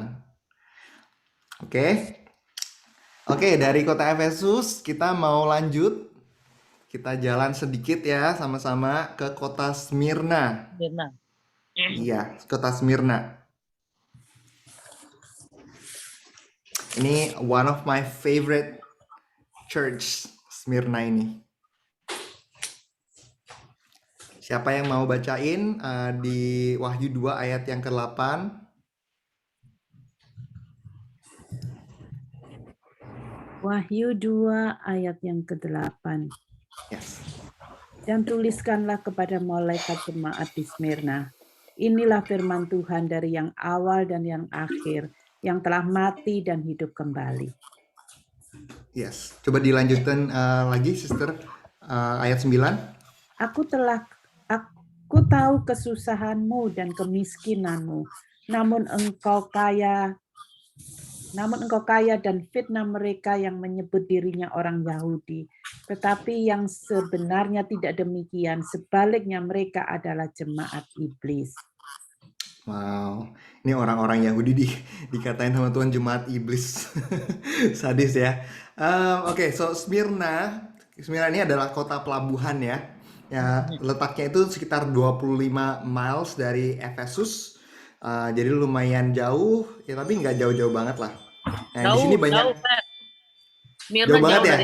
Oke. Oke, dari kota Efesus kita mau lanjut. Kita jalan sedikit ya sama-sama ke kota Smyrna. Mirna. Iya, kota Smyrna. Ini one of my favorite church, Smyrna ini. Siapa yang mau bacain di Wahyu 2 ayat yang ke-8? Wahyu 2 ayat yang ke-8. Yes. Dan tuliskanlah kepada malaikat jemaat di Smyrna. Inilah firman Tuhan dari yang awal dan yang akhir, yang telah mati dan hidup kembali. Yes. Coba dilanjutkan lagi, Sister. Ayat 9. Aku tahu kesusahanmu dan kemiskinanmu, namun engkau kaya dan fitnah mereka yang menyebut dirinya orang Yahudi. Tetapi yang sebenarnya tidak demikian, sebaliknya mereka adalah jemaat iblis. Wow, ini orang-orang Yahudi dikatain sama Tuhan jemaat iblis. Sadis ya. Oke, so Smyrna ini adalah kota pelabuhan ya. Ya, letaknya itu sekitar 25 miles dari Efesus. Jadi lumayan jauh, ya tapi nggak jauh-jauh banget lah. Nah, di sini banyak Pat. Mirna jauh banget ya.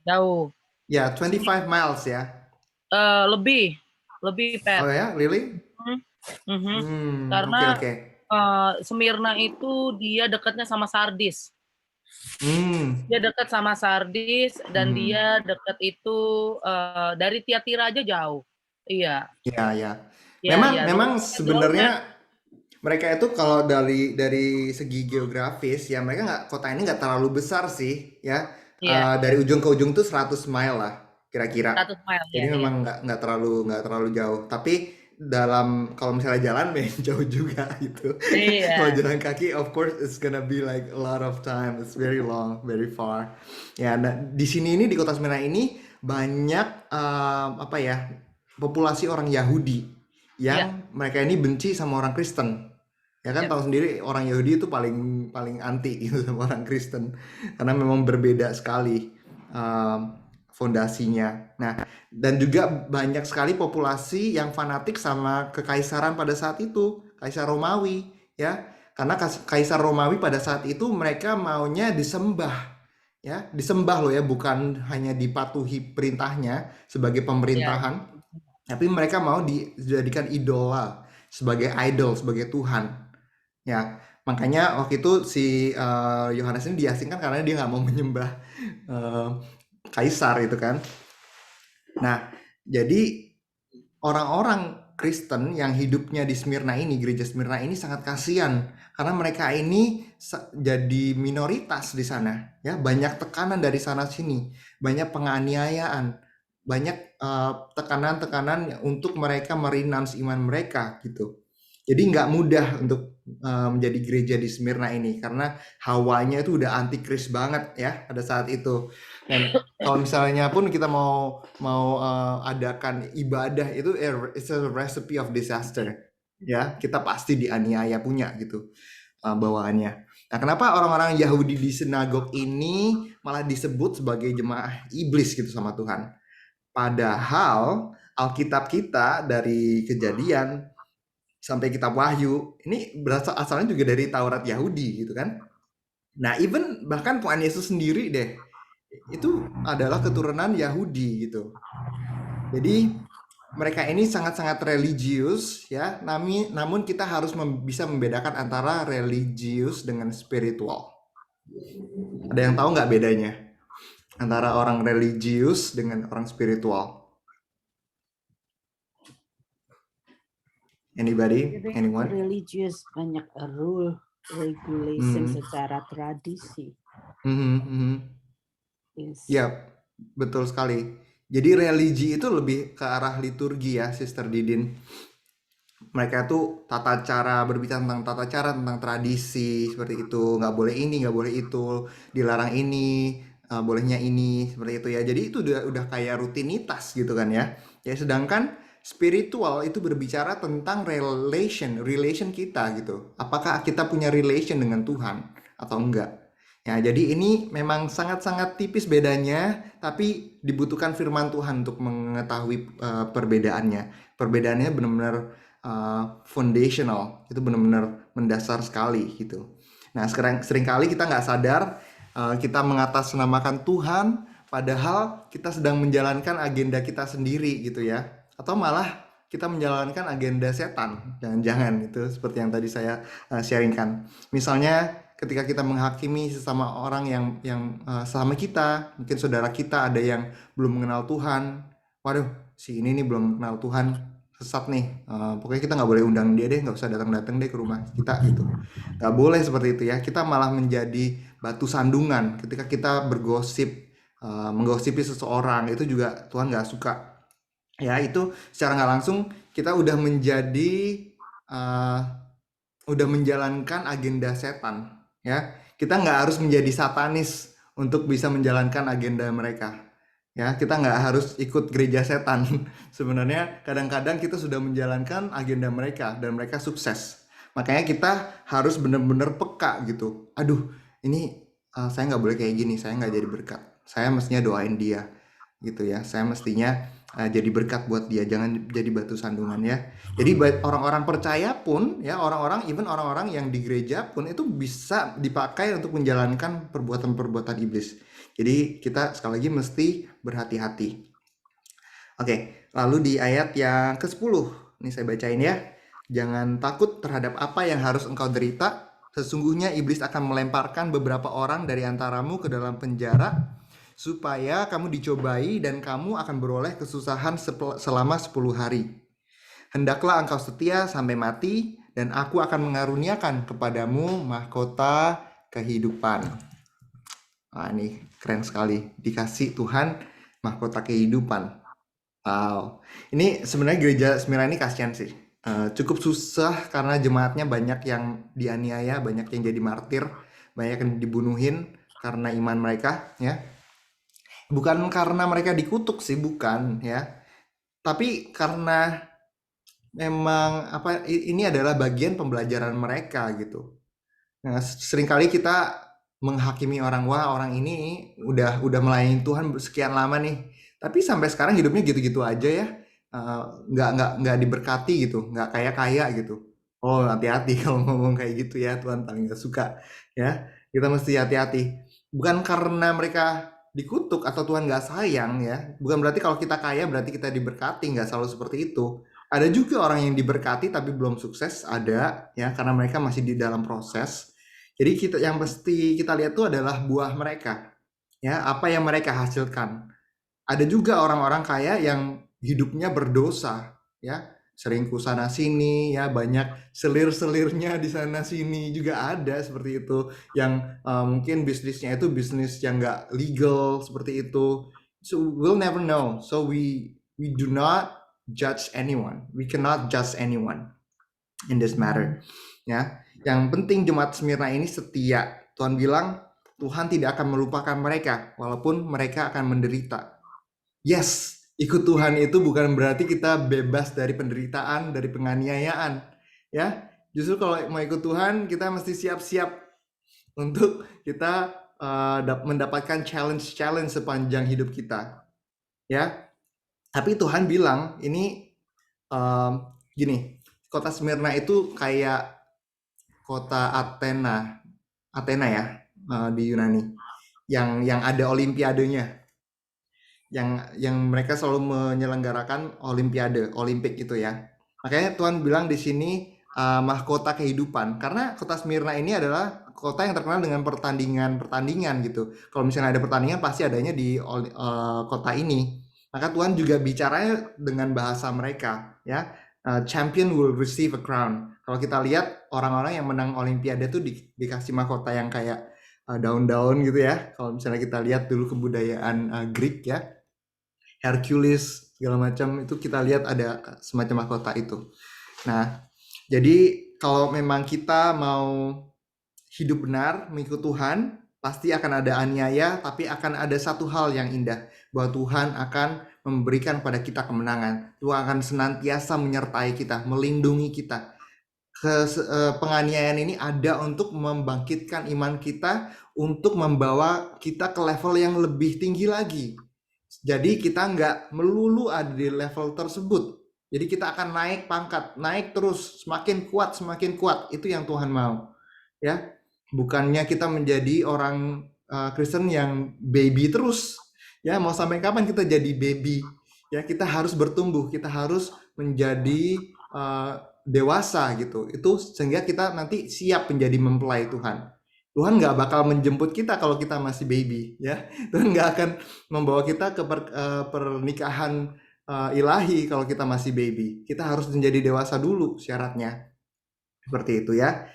Jauh. Ya, 25 miles ya. Lebih, Pat. Oh ya, really? Karena Oke. Smyrna itu dia dekatnya sama Sardis. Dia dekat sama Sardis dan dia dekat itu dari Tiatira aja jauh. Iya. Iya. Ya, Memang sebenarnya mereka itu kalau dari segi geografis ya mereka kota ini nggak terlalu besar sih ya. Dari ujung ke ujung tuh 100 mile lah kira-kira. 100 mile. Jadi memang nggak terlalu jauh. Tapi kalau misalnya jalan jauh juga gitu. Iya. Kalau jalan kaki, of course it's gonna be like a lot of time. It's very long, very far. Ya, nah, di sini ini di kota Smyrna ini banyak populasi orang Yahudi yang mereka ini benci sama orang Kristen. Ya kan tahu sendiri orang Yahudi itu paling anti gitu sama orang Kristen karena memang berbeda sekali fondasinya. Nah, dan juga banyak sekali populasi yang fanatik sama kekaisaran pada saat itu, Kaisar Romawi, ya. Karena Kaisar Romawi pada saat itu mereka maunya disembah, ya, disembah loh ya, bukan hanya dipatuhi perintahnya sebagai pemerintahan, tapi mereka mau dijadikan idola, sebagai idol, sebagai Tuhan. Ya, makanya waktu itu si Yohanes ini diasingkan karena dia nggak mau menyembah kaisar itu kan. Nah, jadi orang-orang Kristen yang hidupnya di Smyrna ini, gereja Smyrna ini sangat kasihan karena mereka ini jadi minoritas di sana, ya, banyak tekanan dari sana sini, banyak penganiayaan, banyak tekanan-tekanan untuk mereka merenounce iman mereka gitu. Jadi nggak mudah untuk menjadi gereja di Smyrna ini karena hawanya itu udah antikris banget ya pada saat itu. Dan kalau misalnya pun kita mau adakan ibadah itu it's a recipe of disaster, ya, kita pasti dianiaya punya gitu bawaannya. Nah, kenapa orang-orang Yahudi di sinagog ini malah disebut sebagai jemaah iblis gitu sama Tuhan? Padahal Alkitab kita dari Kejadian sampai kitab Wahyu ini berasal asalnya juga dari Taurat Yahudi gitu kan. Nah, even bahkan Tuhan Yesus sendiri deh itu adalah keturunan Yahudi gitu. Jadi mereka ini sangat-sangat religius ya, namun kita harus bisa membedakan antara religius dengan spiritual. Ada yang tahu nggak bedanya antara orang religius dengan orang spiritual? Anybody? Anyone? Religious banyak rule, regulation secara tradisi. Yes. Ya, betul sekali. Jadi religi itu lebih ke arah liturgi ya, Sister Didin. Mereka tuh tata cara, berbicara tentang tata cara, tentang tradisi, seperti itu. Nggak boleh ini, nggak boleh itu, dilarang ini, bolehnya ini, seperti itu ya. Jadi itu udah kayak rutinitas gitu kan ya. Ya, sedangkan spiritual itu berbicara tentang relation kita gitu. Apakah kita punya relation dengan Tuhan atau enggak? Ya, jadi ini memang sangat-sangat tipis bedanya, tapi dibutuhkan firman Tuhan untuk mengetahui perbedaannya. Perbedaannya benar-benar foundational, itu benar-benar mendasar sekali gitu. Nah, seringkali kita nggak sadar kita mengatasnamakan Tuhan, padahal kita sedang menjalankan agenda kita sendiri gitu ya. Atau malah kita menjalankan agenda setan, jangan-jangan itu seperti yang tadi saya sharingkan. Misalnya ketika kita menghakimi sesama orang yang sama kita, mungkin saudara kita ada yang belum mengenal Tuhan. Waduh, si ini nih belum kenal Tuhan, sesat nih. Pokoknya kita nggak boleh undang dia deh, nggak usah datang-datang deh ke rumah kita gitu. Nggak boleh seperti itu ya. Kita malah menjadi batu sandungan ketika kita bergosip, menggosipi seseorang, itu juga Tuhan nggak suka. Ya, itu secara nggak langsung kita udah menjalankan agenda setan. Ya, kita nggak harus menjadi satanis untuk bisa menjalankan agenda mereka. Ya, kita nggak harus ikut gereja setan. Sebenarnya kadang-kadang kita sudah menjalankan agenda mereka dan mereka sukses. Makanya kita harus benar-benar peka gitu. Aduh, ini saya nggak boleh kayak gini, saya nggak jadi berkat. Saya mestinya doain dia gitu ya. Saya mestinya jadi berkat buat dia, jangan jadi batu sandungan ya. Jadi orang-orang percaya pun ya, orang-orang yang di gereja pun itu bisa dipakai untuk menjalankan perbuatan-perbuatan iblis. Jadi kita sekali lagi mesti berhati-hati. Oke, lalu di ayat yang ke-10 ini saya bacain ya. Jangan takut terhadap apa yang harus engkau derita. Sesungguhnya iblis akan melemparkan beberapa orang dari antaramu ke dalam penjara, supaya kamu dicobai dan kamu akan beroleh kesusahan selama 10 hari. Hendaklah engkau setia sampai mati, dan aku akan mengaruniakan kepadamu mahkota kehidupan. Nah, ini keren sekali. Dikasih Tuhan mahkota kehidupan. Wow. Ini sebenarnya gereja Smyrna ini kasihan sih. Cukup susah karena jemaatnya banyak yang dianiaya, banyak yang jadi martir, banyak yang dibunuhin karena iman mereka ya. Bukan karena mereka dikutuk sih, bukan ya. Tapi karena memang ini adalah bagian pembelajaran mereka gitu. Nah, seringkali kita menghakimi orang, wah orang ini udah melayani Tuhan sekian lama nih, tapi sampai sekarang hidupnya gitu-gitu aja ya, nggak diberkati gitu, nggak kaya gitu. Oh, hati-hati kalau ngomong kayak gitu ya, Tuhan paling nggak suka ya. Kita mesti hati-hati. Bukan karena mereka dikutuk atau Tuhan nggak sayang ya, bukan berarti kalau kita kaya berarti kita diberkati, nggak selalu seperti itu. Ada juga orang yang diberkati tapi belum sukses, ada ya, karena mereka masih di dalam proses. Jadi yang mesti kita lihat itu adalah buah mereka ya, apa yang mereka hasilkan. Ada juga orang-orang kaya yang hidupnya berdosa ya, selingkuh sana sini ya, banyak selir-selirnya di sana sini juga ada seperti itu, yang mungkin bisnisnya itu bisnis yang nggak legal seperti itu. So we'll never know. So we do not judge anyone. We cannot judge anyone in this matter. Ya, yang penting jemaat Smyrna ini setia. Tuhan bilang Tuhan tidak akan melupakan mereka walaupun mereka akan menderita. Yes, ikut Tuhan itu bukan berarti kita bebas dari penderitaan, dari penganiayaan. Ya, justru kalau mau ikut Tuhan, kita mesti siap-siap untuk kita mendapatkan challenge-challenge sepanjang hidup kita. Ya, tapi Tuhan bilang ini gini, kota Smyrna itu kayak kota Athena ya, di Yunani, yang ada olimpiadenya. Yang mereka selalu menyelenggarakan olimpik itu ya. Makanya Tuhan bilang di sini mahkota kehidupan, karena kota Smyrna ini adalah kota yang terkenal dengan pertandingan gitu. Kalau misalnya ada pertandingan pasti adanya di kota ini. Maka Tuhan juga bicaranya dengan bahasa mereka ya. Champion will receive a crown. Kalau kita lihat orang-orang yang menang olimpiade tuh dikasih mahkota yang kayak daun-daun gitu ya. Kalau misalnya kita lihat dulu kebudayaan Greek ya, Hercules segala macam, itu kita lihat ada semacam mahkota itu. Nah, jadi kalau memang kita mau hidup benar mengikut Tuhan, pasti akan ada aniaya, tapi akan ada satu hal yang indah, bahwa Tuhan akan memberikan pada kita kemenangan. Tuhan akan senantiasa menyertai kita, melindungi kita. Penganiayaan ini ada untuk membangkitkan iman kita, untuk membawa kita ke level yang lebih tinggi lagi. Jadi kita nggak melulu ada di level tersebut. Jadi kita akan naik pangkat, naik terus, semakin kuat. Itu yang Tuhan mau. Ya, bukannya kita menjadi orang Kristen yang baby terus. Ya, mau sampai kapan kita jadi baby? Ya, kita harus bertumbuh, kita harus menjadi dewasa gitu. Itu sehingga kita nanti siap menjadi mempelai Tuhan. Tuhan nggak bakal menjemput kita kalau kita masih baby, ya. Tuhan nggak akan membawa kita ke pernikahan ilahi kalau kita masih baby. Kita harus menjadi dewasa dulu syaratnya. Seperti itu ya.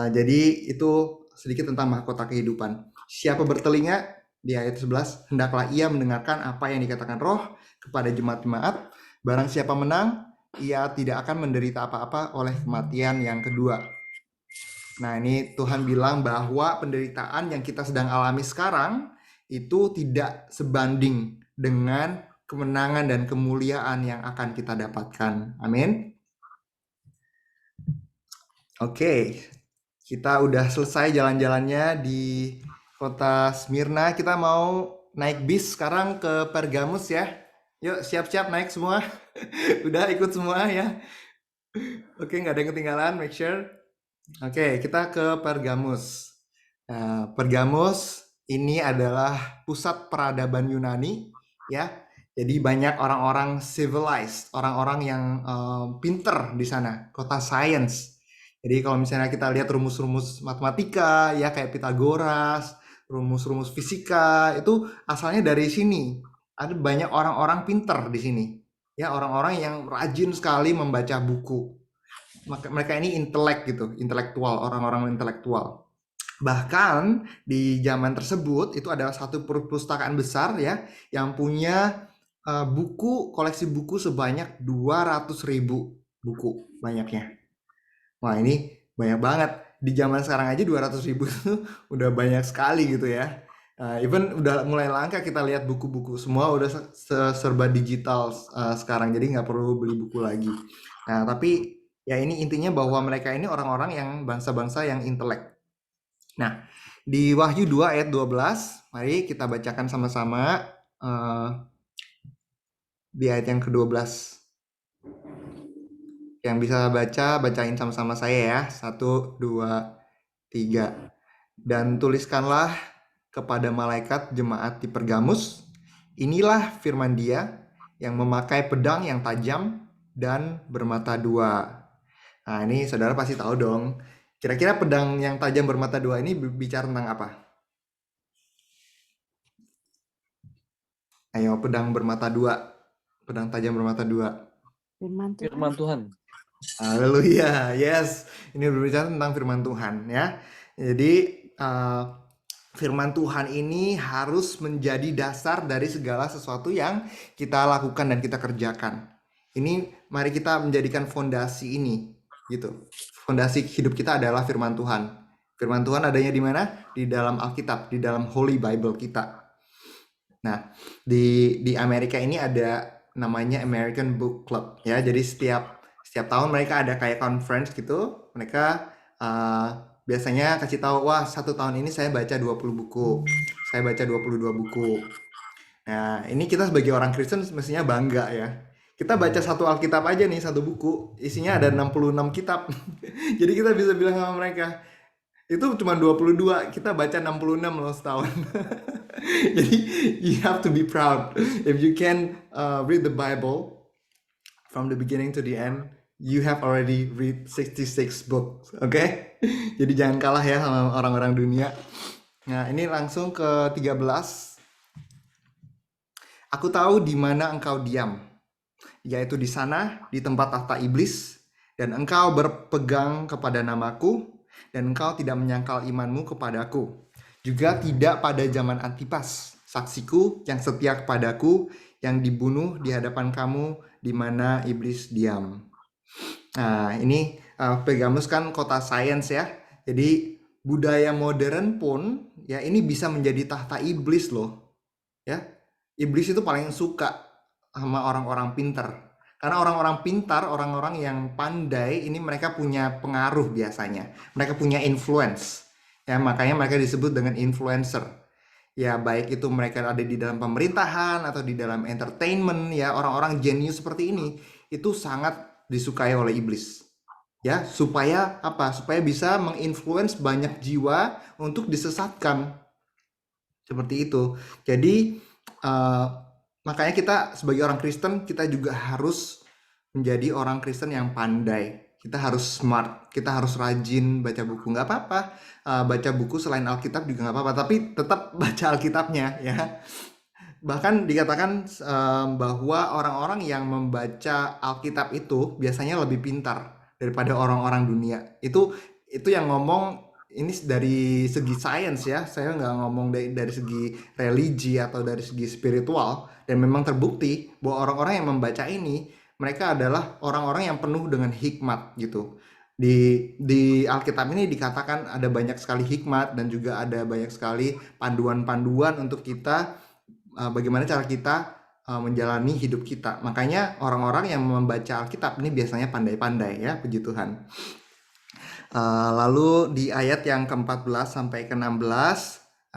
Jadi itu sedikit tentang mahkota kehidupan. Siapa bertelinga, di ayat 11, hendaklah ia mendengarkan apa yang dikatakan Roh kepada jemaat-jemaat. Barang siapa menang, ia tidak akan menderita apa-apa oleh kematian yang kedua. Nah, ini Tuhan bilang bahwa penderitaan yang kita sedang alami sekarang itu tidak sebanding dengan kemenangan dan kemuliaan yang akan kita dapatkan. Amin. Oke, kita udah selesai jalan-jalannya di kota Smyrna. Kita mau naik bis sekarang ke Pergamus ya. Yuk, siap-siap naik semua. Udah ikut semua ya. Oke, nggak ada yang ketinggalan, make sure. Oke, kita ke Pergamus. Pergamus ini adalah pusat peradaban Yunani, ya. Jadi banyak orang-orang civilized, orang-orang yang pinter di sana, kota science. Jadi kalau misalnya kita lihat rumus-rumus matematika, ya kayak Pythagoras, rumus-rumus fisika, itu asalnya dari sini. Ada banyak orang-orang pinter di sini, ya orang-orang yang rajin sekali membaca buku. Mereka ini intelektual, orang-orang intelektual. Bahkan di zaman tersebut itu adalah satu perpustakaan besar ya yang punya koleksi buku sebanyak 200.000 buku banyaknya. Wah, ini banyak banget. Di zaman sekarang aja 200.000 itu udah banyak sekali gitu ya. Even udah mulai langka kita lihat buku-buku, semua udah serba digital sekarang, jadi nggak perlu beli buku lagi. Nah, tapi ya ini intinya bahwa mereka ini orang-orang yang bangsa-bangsa yang intelek. Nah, di Wahyu 2 ayat 12, mari kita bacakan sama-sama di ayat yang ke-12. Yang bisa bacain sama-sama saya ya. 1, 2, 3. Dan tuliskanlah kepada malaikat jemaat di Pergamus, inilah firman Dia yang memakai pedang yang tajam dan bermata dua. Nah, ini saudara pasti tahu dong. Kira-kira pedang yang tajam bermata dua ini bicara tentang apa? Ayo, pedang bermata dua. Pedang tajam bermata dua. Firman Tuhan. Firman Tuhan. Haleluya, yes. Ini berbicara tentang firman Tuhan ya. Jadi firman Tuhan ini harus menjadi dasar dari segala sesuatu yang kita lakukan dan kita kerjakan. Ini mari kita menjadikan fondasi ini gitu. Fondasi hidup kita adalah firman Tuhan. Firman Tuhan adanya di mana? Di dalam Alkitab, di dalam Holy Bible kita. Nah, di Amerika ini ada namanya American Book Club ya. Jadi setiap tahun mereka ada kayak conference gitu. Mereka biasanya kasih tahu, wah 1 tahun ini saya baca 20 buku. Saya baca 22 buku. Nah, ini kita sebagai orang Kristen mestinya bangga ya. Kita baca satu Alkitab aja nih, satu buku. Isinya ada 66 kitab. Jadi kita bisa bilang sama mereka, itu cuma 22, kita baca 66 loh setahun. Jadi you have to be proud. If you can read the Bible from the beginning to the end, you have already read 66 books, okay? Jadi jangan kalah ya sama orang-orang dunia. Nah, ini langsung ke 13. Aku tahu di mana engkau diam, yaitu di sana, di tempat tahta iblis, dan engkau berpegang kepada namaku, dan engkau tidak menyangkal imanmu kepadaku. Juga tidak pada zaman Antipas, saksiku yang setia kepadaku, yang dibunuh di hadapan kamu, di mana iblis diam. Nah, ini Pergamus kan kota sains ya. Jadi budaya modern pun ya ini bisa menjadi tahta iblis loh. Ya. Iblis itu paling suka sama orang-orang pintar. Karena orang-orang pintar, orang-orang yang pandai ini mereka punya pengaruh biasanya. Mereka punya influence. Ya, makanya mereka disebut dengan influencer. Ya, baik itu mereka ada di dalam pemerintahan atau di dalam entertainment ya, orang-orang jenius seperti ini itu sangat disukai oleh iblis. Ya, supaya apa? Supaya bisa menginfluence banyak jiwa untuk disesatkan. Seperti itu. Jadi makanya kita sebagai orang Kristen kita juga harus menjadi orang Kristen yang pandai. Kita harus smart, kita harus rajin baca buku. Nggak apa-apa baca buku selain Alkitab juga nggak apa-apa, tapi tetap baca Alkitabnya ya. Bahkan dikatakan bahwa orang-orang yang membaca Alkitab itu biasanya lebih pintar daripada orang-orang dunia. Itu yang ngomong ini dari segi sains ya. Saya nggak ngomong dari segi religi atau dari segi spiritual. Dan memang terbukti bahwa orang-orang yang membaca ini mereka adalah orang-orang yang penuh dengan hikmat gitu. Di Alkitab ini dikatakan ada banyak sekali hikmat dan juga ada banyak sekali panduan-panduan untuk kita bagaimana cara kita menjalani hidup kita. Makanya orang-orang yang membaca Alkitab ini biasanya pandai-pandai ya, puji Tuhan. Lalu di ayat yang ke-14 sampai ke-16,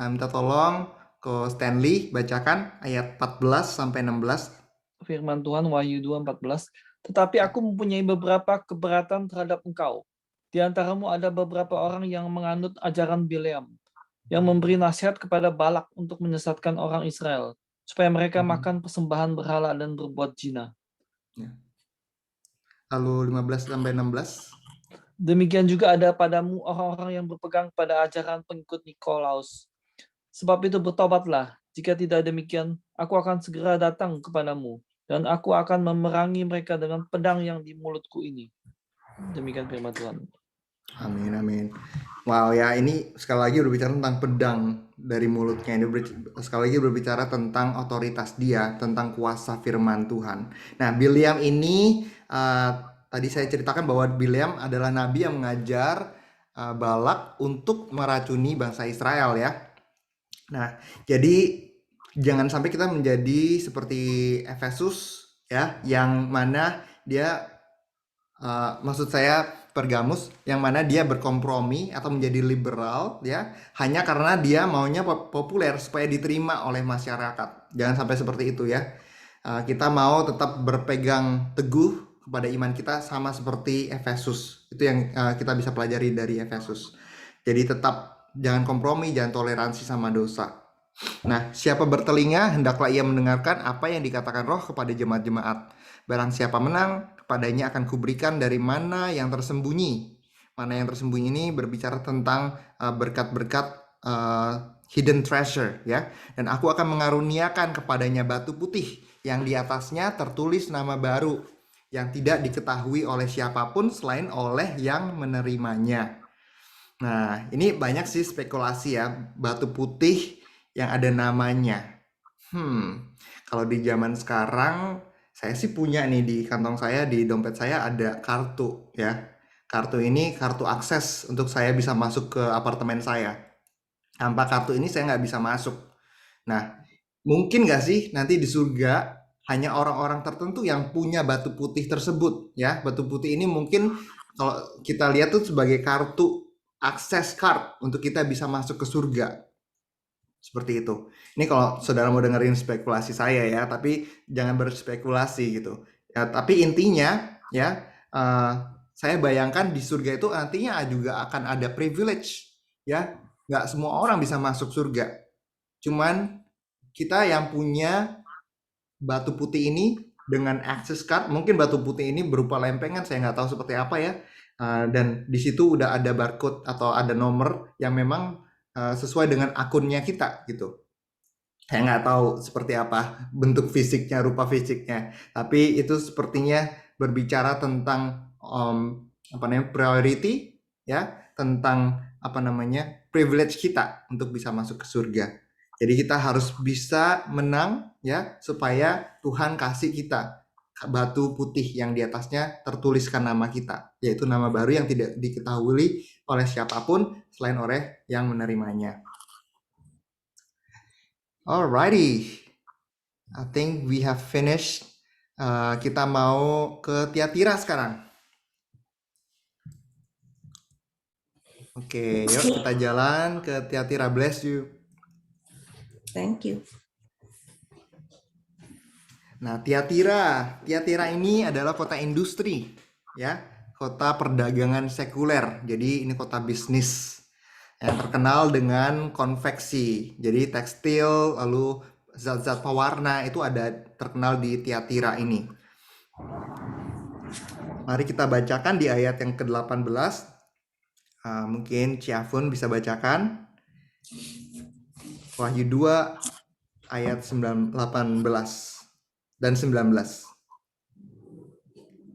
minta tolong ke Stanley bacakan ayat 14 sampai 16. Firman Tuhan Wahyu 2:14. Tetapi aku mempunyai beberapa keberatan terhadap engkau. Di antaramu ada beberapa orang yang menganut ajaran Bileam, yang memberi nasihat kepada Balak untuk menyesatkan orang Israel, supaya mereka makan persembahan berhala dan berbuat zina. Lalu 15 sampai 16. Demikian juga ada padamu orang-orang yang berpegang pada ajaran pengikut Nikolaus. Sebab itu bertobatlah, jika tidak demikian, aku akan segera datang kepadamu, dan aku akan memerangi mereka dengan pedang yang di mulutku ini. Demikian firman Tuhan. Amin, amin. Wow ya, ini sekali lagi berbicara tentang pedang dari mulutnya. Ini sekali lagi berbicara tentang otoritas dia, tentang kuasa firman Tuhan. Nah, Bileam ini tadi saya ceritakan bahwa Bileam adalah nabi yang mengajar Balak untuk meracuni bangsa Israel ya. Nah, jadi jangan sampai kita menjadi seperti Efesus ya, yang mana dia maksud saya Pergamus, yang mana dia berkompromi atau menjadi liberal ya, hanya karena dia maunya populer supaya diterima oleh masyarakat. Jangan sampai seperti itu ya. Kita mau tetap berpegang teguh kepada iman kita sama seperti Efesus. Itu yang kita bisa pelajari dari Efesus. Jadi tetap jangan kompromi, jangan toleransi sama dosa. Nah, siapa bertelinga, hendaklah ia mendengarkan apa yang dikatakan Roh kepada jemaat-jemaat. Barang siapa menang, kepadanya akan kuberikan dari mana yang tersembunyi. Mana yang tersembunyi ini berbicara tentang berkat-berkat hidden treasure ya. Dan aku akan mengaruniakan kepadanya batu putih yang di atasnya tertulis nama baru, yang tidak diketahui oleh siapapun selain oleh yang menerimanya. Nah, ini banyak sih spekulasi ya, batu putih yang ada namanya. Kalau di zaman sekarang, saya sih punya nih di kantong saya, di dompet saya ada kartu ya. Kartu ini kartu akses untuk saya bisa masuk ke apartemen saya. Tanpa kartu ini saya nggak bisa masuk. Nah, mungkin nggak sih nanti di surga hanya orang-orang tertentu yang punya batu putih tersebut ya. Batu putih ini mungkin kalau kita lihat tuh sebagai kartu akses card untuk kita bisa masuk ke surga. Seperti itu. Ini kalau saudara mau dengerin spekulasi saya ya, tapi jangan berspekulasi gitu. Ya, tapi intinya ya, saya bayangkan di surga itu nantinya juga akan ada privilege ya. Nggak semua orang bisa masuk surga. Cuman kita yang punya batu putih ini dengan access card, mungkin batu putih ini berupa lempengan, saya nggak tahu seperti apa ya. Dan di situ udah ada barcode atau ada nomor yang memang sesuai dengan akunnya kita gitu. Saya nggak tahu seperti apa bentuk fisiknya, rupa fisiknya. Tapi itu sepertinya berbicara tentang priority ya, tentang privilege kita untuk bisa masuk ke surga. Jadi kita harus bisa menang ya, supaya Tuhan kasih kita batu putih yang di atasnya tertuliskan nama kita, yaitu nama baru yang tidak diketahui oleh siapapun selain oleh yang menerimanya. Alrighty, I think we have finished. Kita mau ke Tiatira sekarang. Oke, yuk kita jalan ke Tiatira. Bless you. Thank you. Nah, Tiatira ini adalah kota industri, ya, kota perdagangan sekuler. Jadi ini kota bisnis yang terkenal dengan konveksi. Jadi tekstil, lalu zat-zat pewarna itu ada terkenal di Tiatira ini. Mari kita bacakan di ayat yang ke-18. Mungkin Ciafun bisa bacakan. Wahyu 2 ayat 18 dan 19.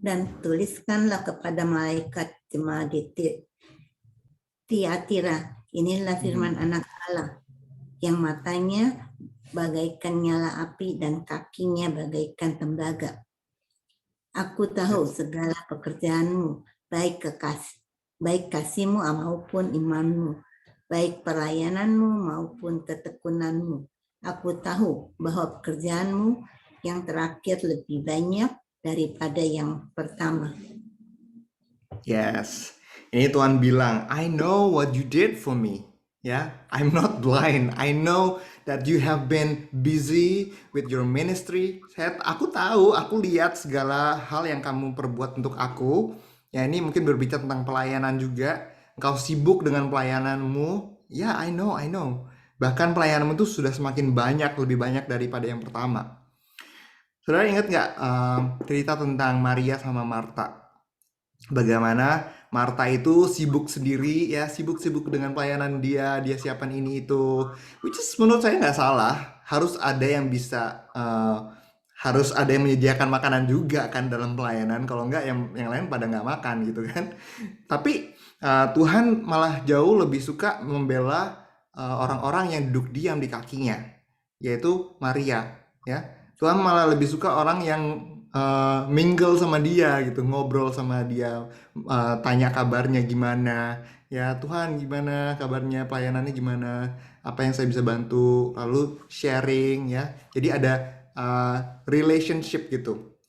Dan tuliskanlah kepada malaikat jemaat di Tiatira, inilah firman Anak Allah, yang matanya bagaikan nyala api dan kakinya bagaikan tembaga. Aku tahu segala pekerjaanmu, baik kasihmu maupun imanmu, baik pelayananmu maupun ketekunanmu. Aku tahu bahwa pekerjaanmu yang terakhir lebih banyak daripada yang pertama. Yes, ini Tuhan bilang, I know what you did for me. Ya, I'm not blind. I know that you have been busy with your ministry. Aku tahu, aku lihat segala hal yang kamu perbuat untuk aku. Ya, ini mungkin berbicara tentang pelayanan juga. Engkau sibuk dengan pelayananmu. Ya, I know. Bahkan pelayananmu itu sudah semakin banyak, lebih banyak daripada yang pertama. Saudara ingat nggak cerita tentang Maria sama Marta? Bagaimana Marta itu sibuk sendiri ya, sibuk dengan pelayanan dia siapkan ini itu, which is menurut saya nggak salah. Harus ada yang menyediakan makanan juga kan dalam pelayanan. Kalau nggak yang lain pada nggak makan gitu kan. Tapi Tuhan malah jauh lebih suka membela orang-orang yang duduk diam di kakinya, yaitu Maria ya. Tuhan malah lebih suka orang yang mingle sama dia gitu, ngobrol sama dia, tanya kabarnya gimana, ya Tuhan gimana kabarnya, pelayanannya gimana, apa yang saya bisa bantu, lalu sharing ya. Jadi ada relationship gitu.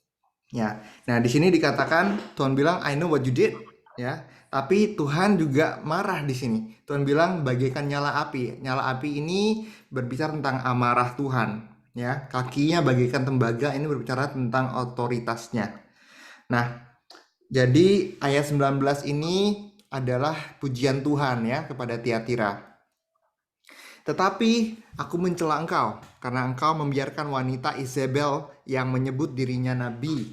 Ya. Nah, di sini dikatakan Tuhan bilang I know what you did ya. Tapi Tuhan juga marah di sini. Tuhan bilang bagaikan nyala api. Nyala api ini berbicara tentang amarah Tuhan. Ya, kakinya bagaikan tembaga, ini berbicara tentang otoritasnya. Nah, jadi ayat 19 ini adalah pujian Tuhan ya kepada Tiatira. Tetapi aku mencela engkau karena engkau membiarkan wanita Isabel yang menyebut dirinya nabi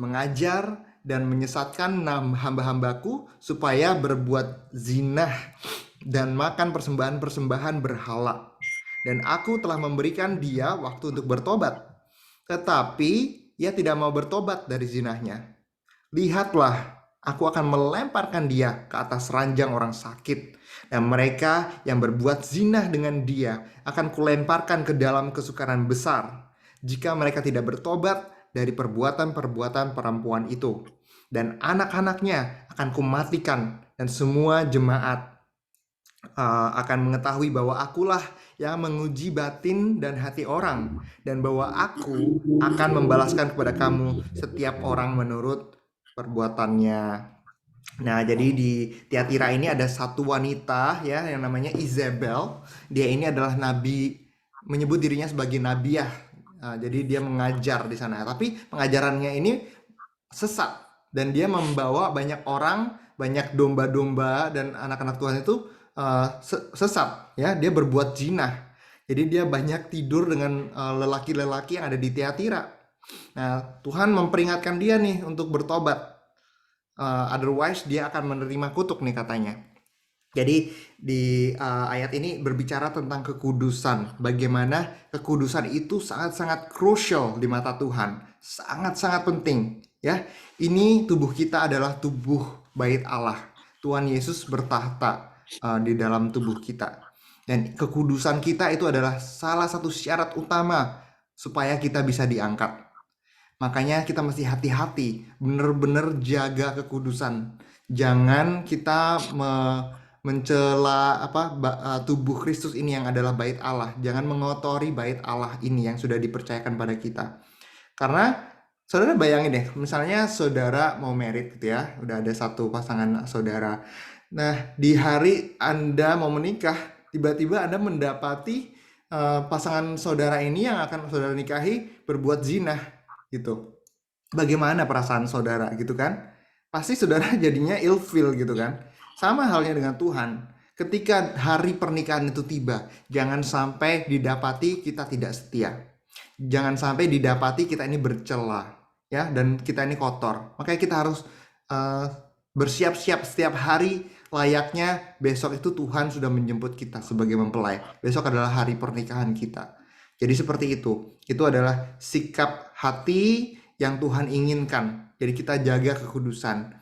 mengajar dan menyesatkan hamba-hambaku supaya berbuat zinah dan makan persembahan-persembahan berhala. Dan aku telah memberikan dia waktu untuk bertobat. Tetapi ia tidak mau bertobat dari zinahnya. Lihatlah, aku akan melemparkan dia ke atas ranjang orang sakit, dan mereka yang berbuat zina dengan dia akan kulemparkan ke dalam kesukaran besar, jika mereka tidak bertobat dari perbuatan-perbuatan perempuan itu. Dan anak-anaknya akan kumatikan, dan semua jemaat akan mengetahui bahwa akulah yang menguji batin dan hati orang, dan bahwa aku akan membalaskan kepada kamu setiap orang menurut perbuatannya. Nah, jadi di Tiatira ini ada satu wanita ya yang namanya Isabel. Dia ini adalah nabi, menyebut dirinya sebagai nabiah. Jadi dia mengajar di sana. Tapi pengajarannya ini sesat, dan dia membawa banyak orang, banyak domba-domba dan anak-anak Tuhan itu sesat ya. Dia berbuat zina. Jadi dia banyak tidur dengan lelaki-lelaki yang ada di Tiatira. Nah, Tuhan memperingatkan dia nih untuk bertobat. Otherwise dia akan menerima kutuk nih katanya. Jadi di ayat ini berbicara tentang kekudusan. Bagaimana kekudusan itu sangat-sangat crucial di mata Tuhan. Sangat-sangat penting ya. Ini tubuh kita adalah tubuh bait Allah. Tuhan Yesus bertahta di dalam tubuh kita. Dan kekudusan kita itu adalah salah satu syarat utama supaya kita bisa diangkat. Makanya kita mesti hati-hati, bener-bener jaga kekudusan. Jangan kita mencela tubuh Kristus ini yang adalah bait Allah. Jangan mengotori bait Allah ini yang sudah dipercayakan pada kita. Karena saudara bayangin deh, misalnya saudara mau married gitu ya, udah ada satu pasangan saudara. Nah, di hari Anda mau menikah, tiba-tiba Anda mendapati pasangan saudara ini yang akan saudara nikahi berbuat zina gitu. Bagaimana perasaan saudara gitu kan? Pasti saudara jadinya ilfeel gitu kan? Sama halnya dengan Tuhan. Ketika hari pernikahan itu tiba, jangan sampai didapati kita tidak setia. Jangan sampai didapati kita ini bercela ya, dan kita ini kotor. Makanya kita harus bersiap-siap setiap hari. Layaknya besok itu Tuhan sudah menjemput kita sebagai mempelai. Besok adalah hari pernikahan kita. Jadi seperti itu. Itu adalah sikap hati yang Tuhan inginkan. Jadi kita jaga kekudusan.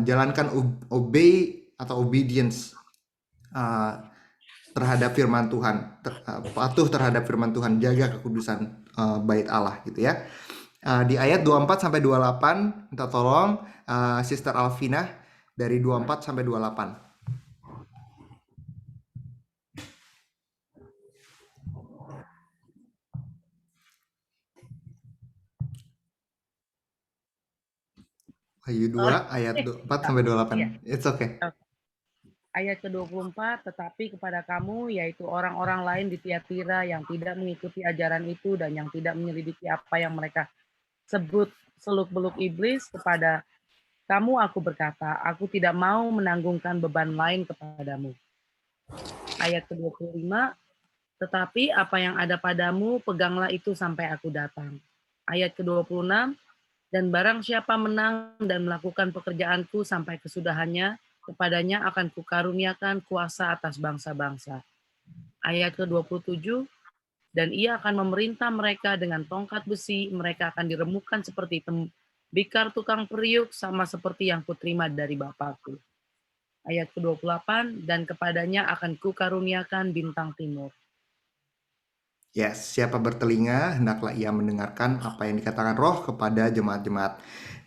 Jalankan obey atau obedience terhadap firman Tuhan. Patuh terhadap firman Tuhan. Jaga kekudusan bait Allah gitu ya. Di ayat 24 sampai 28 minta tolong Sister Alvina dari 24 sampai 28. Wahyu 2 ayat 4 sampai 28. It's okay. Ayat ke-24, tetapi kepada kamu, yaitu orang-orang lain di Tiatira yang tidak mengikuti ajaran itu dan yang tidak menyelidiki apa yang mereka sebut seluk-beluk iblis, kepada kamu aku berkata, aku tidak mau menanggungkan beban lain kepadamu. Ayat ke-25, tetapi apa yang ada padamu, peganglah itu sampai aku datang. Ayat ke-26, dan barang siapa menang dan melakukan pekerjaanku sampai kesudahannya, kepadanya akan kukaruniakan kuasa atas bangsa-bangsa. Ayat ke-27, dan ia akan memerintah mereka dengan tongkat besi, mereka akan diremukkan seperti tembikar tukang periuk, sama seperti yang kuterima dari Bapakku. Ayat ke-28, dan kepadanya akan kukaruniakan bintang timur. Yes, siapa bertelinga, hendaklah ia mendengarkan apa yang dikatakan Roh kepada jemaat-jemaat.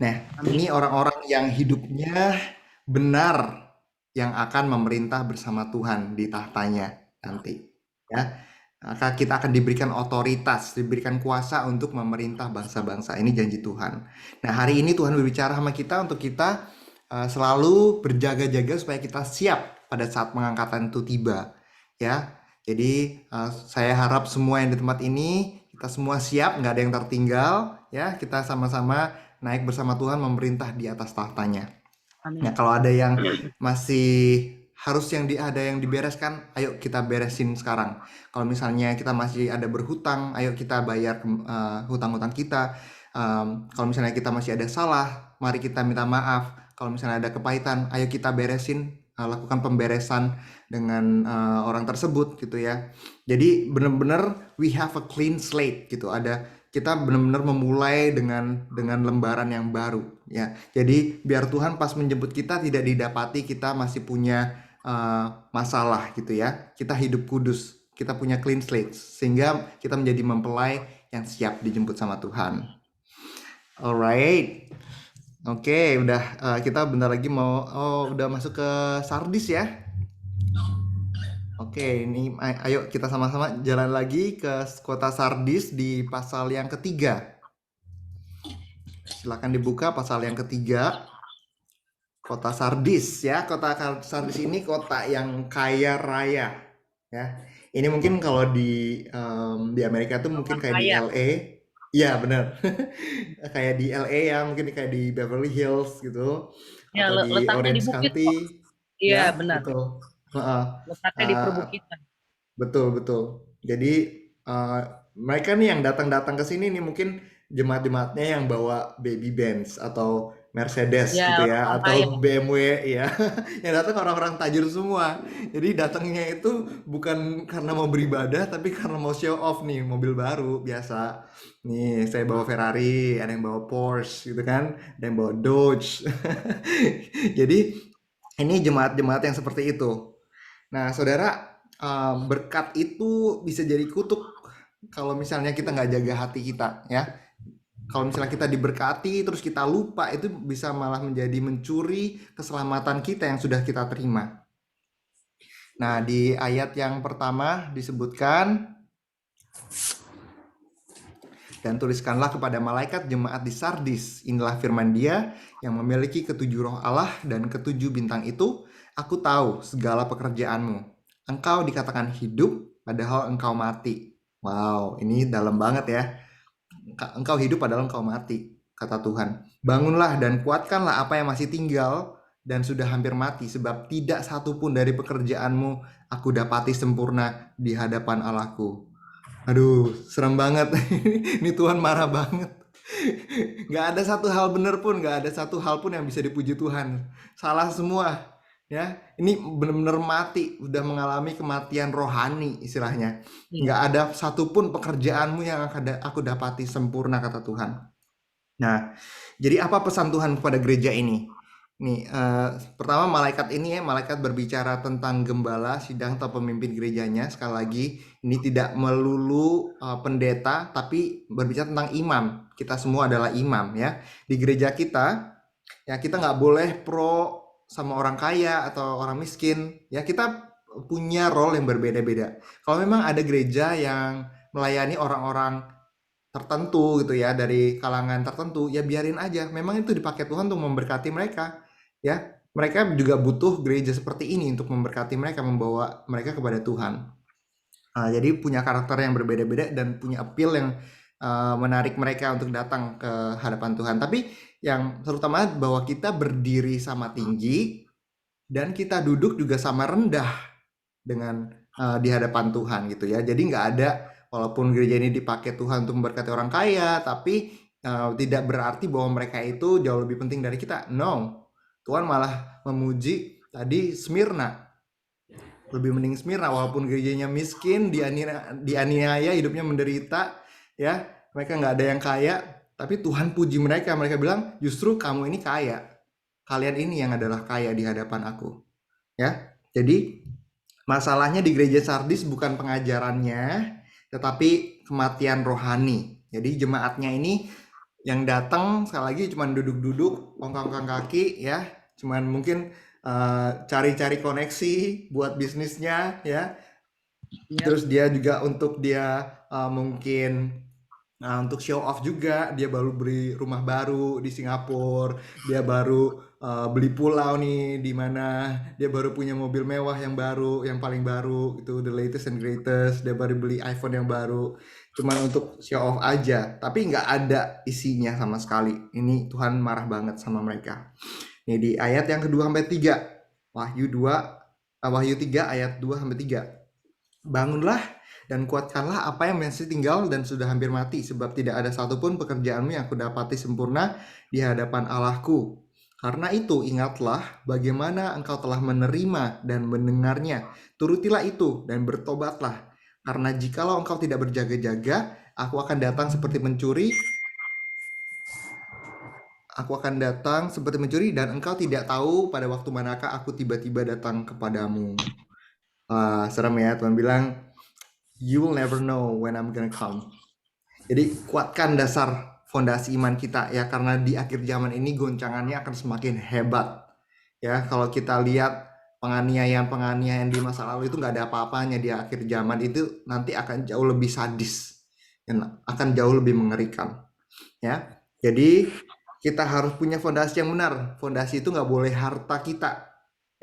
Nah, ini orang-orang yang hidupnya benar, yang akan memerintah bersama Tuhan di tahtanya nanti. Ya, maka kita akan diberikan otoritas, diberikan kuasa untuk memerintah bangsa-bangsa. Ini janji Tuhan. Nah, hari ini Tuhan berbicara sama kita untuk kita selalu berjaga-jaga supaya kita siap pada saat pengangkatan itu tiba. Ya, jadi saya harap semua yang di tempat ini, kita semua siap, nggak ada yang tertinggal. Ya, kita sama-sama naik bersama Tuhan memerintah di atas tahtanya. Amin. Nah, kalau ada yang masih harus ada yang dibereskan, ayo kita beresin sekarang. Kalau misalnya kita masih ada berhutang, ayo kita bayar hutang-hutang kita. Kalau misalnya kita masih ada salah, mari kita minta maaf. Kalau misalnya ada kepahitan, ayo kita beresin, lakukan pemberesan dengan orang tersebut gitu ya. Jadi benar-benar we have a clean slate gitu. kita benar-benar memulai dengan lembaran yang baru ya. Jadi biar Tuhan pas menjemput kita tidak didapati kita masih punya masalah gitu ya. Kita hidup kudus, kita punya clean slate sehingga kita menjadi mempelai yang siap dijemput sama Tuhan. Alright. Oke, udah kita bentar lagi udah masuk ke Sardis ya. Oke, ini ayo kita sama-sama jalan lagi ke kota Sardis di pasal yang ketiga. Silakan dibuka pasal yang ketiga. Kota Sardis ya, kota Sardis ini kota yang kaya raya ya. Ini mungkin kalau di Amerika tuh mungkin kayak di LA. Iya benar. Kayak di LA ya, mungkin kayak di Beverly Hills gitu. Ya, Atau di letaknya di Orange bukit County. kok. Iya, Ya, benar. betul. Heeh. Letaknya di perbukitan. Betul. Jadi mereka nih yang datang ke sini nih mungkin jemaat-jemaatnya yang bawa baby Benz atau Mercedes Ya, gitu ya, orang atau kaya. BMW ya. Yang datang orang-orang tajir semua. Jadi datangnya itu bukan karena mau beribadah tapi karena mau show off nih mobil baru biasa. Nih saya bawa Ferrari, ada yang bawa Porsche gitu kan, ada yang bawa Dodge. Jadi ini jemaat-jemaat yang seperti itu. Nah, saudara, berkat itu bisa jadi kutuk kalau misalnya kita nggak jaga hati kita ya. Kalau misalnya kita diberkati terus kita lupa, itu bisa malah menjadi mencuri keselamatan kita yang sudah kita terima. Nah, di ayat yang pertama disebutkan, dan tuliskanlah kepada malaikat jemaat di Sardis, inilah firman Dia yang memiliki ketujuh roh Allah dan ketujuh bintang itu. Aku tahu segala pekerjaanmu. Engkau dikatakan hidup, padahal engkau mati. Wow, ini dalam banget ya. Engkau hidup padahal engkau mati, kata Tuhan. Bangunlah dan kuatkanlah apa yang masih tinggal dan sudah hampir mati, sebab tidak satu pun dari pekerjaanmu aku dapati sempurna di hadapan Allahku. Aduh, serem banget. Ini Tuhan marah banget. Gak ada satu hal benar pun, gak ada satu hal pun yang bisa dipuji Tuhan. Salah semua. Ya, ini benar-benar mati, udah mengalami kematian rohani istilahnya. Nggak ada satupun pekerjaanmu yang akan aku dapati sempurna, kata Tuhan. Nah, jadi apa pesan Tuhan kepada gereja ini? Nih, pertama malaikat ini ya, malaikat berbicara tentang gembala, sidang atau pemimpin gerejanya. Sekali lagi, ini tidak melulu pendeta, tapi berbicara tentang imam. Kita semua adalah imam ya. Di gereja kita, ya kita nggak boleh pro sama orang kaya atau orang miskin ya, kita punya role yang berbeda-beda. Kalau memang ada gereja yang melayani orang-orang tertentu gitu ya, dari kalangan tertentu, ya biarin aja, memang itu dipakai Tuhan untuk memberkati mereka ya. Mereka juga butuh gereja seperti ini untuk memberkati mereka, membawa mereka kepada Tuhan. Jadi punya karakter yang berbeda-beda dan punya appeal yang menarik mereka untuk datang ke hadapan Tuhan. Tapi yang terutama bahwa kita berdiri sama tinggi dan kita duduk juga sama rendah dengan di hadapan Tuhan gitu ya. Jadi nggak ada, walaupun gereja ini dipakai Tuhan untuk memberkati orang kaya, tapi tidak berarti bahwa mereka itu jauh lebih penting dari kita. No, Tuhan malah memuji tadi Smyrna. Lebih mending Smyrna, walaupun gerejanya miskin, dianiaya, hidupnya menderita ya, mereka nggak ada yang kaya, tapi Tuhan puji mereka. Mereka bilang, justru kamu ini kaya, kalian ini yang adalah kaya di hadapan aku ya. Jadi masalahnya di gereja Sardis bukan pengajarannya, tetapi kematian rohani. Jadi jemaatnya ini yang datang sekali lagi cuma duduk-duduk, ongkang-ongkang kaki ya, cuman mungkin cari-cari koneksi buat bisnisnya ya. Terus dia juga untuk dia mungkin untuk show off juga, dia baru beli rumah baru di Singapura, dia baru beli pulau nih di mana, dia baru punya mobil mewah yang baru, yang paling baru itu, the latest and greatest, dia baru beli iPhone yang baru, cuman untuk show off aja, tapi nggak ada isinya sama sekali. Ini Tuhan marah banget sama mereka. Nih di ayat yang kedua sampai 3, Wahyu 3 ayat 2 sampai 3. Bangunlah dan kuatkanlah apa yang masih tinggal dan sudah hampir mati, sebab tidak ada satupun pekerjaanmu yang aku dapati sempurna di hadapan Allahku. Karena itu ingatlah bagaimana engkau telah menerima dan mendengarnya. Turutilah itu dan bertobatlah. Karena jikalau engkau tidak berjaga-jaga, Aku akan datang seperti pencuri. Aku akan datang seperti mencuri dan engkau tidak tahu pada waktu manakah aku tiba-tiba datang kepadamu. Serem ya, Tuhan bilang, you will never know when I'm gonna come. Jadi kuatkan dasar fondasi iman kita ya, karena di akhir zaman ini goncangannya akan semakin hebat. Ya, kalau kita lihat penganiayaan di masa lalu itu nggak ada apa-apanya, di akhir zaman itu nanti akan jauh lebih sadis dan akan jauh lebih mengerikan. Ya, jadi kita harus punya fondasi yang benar. Fondasi itu nggak boleh harta kita,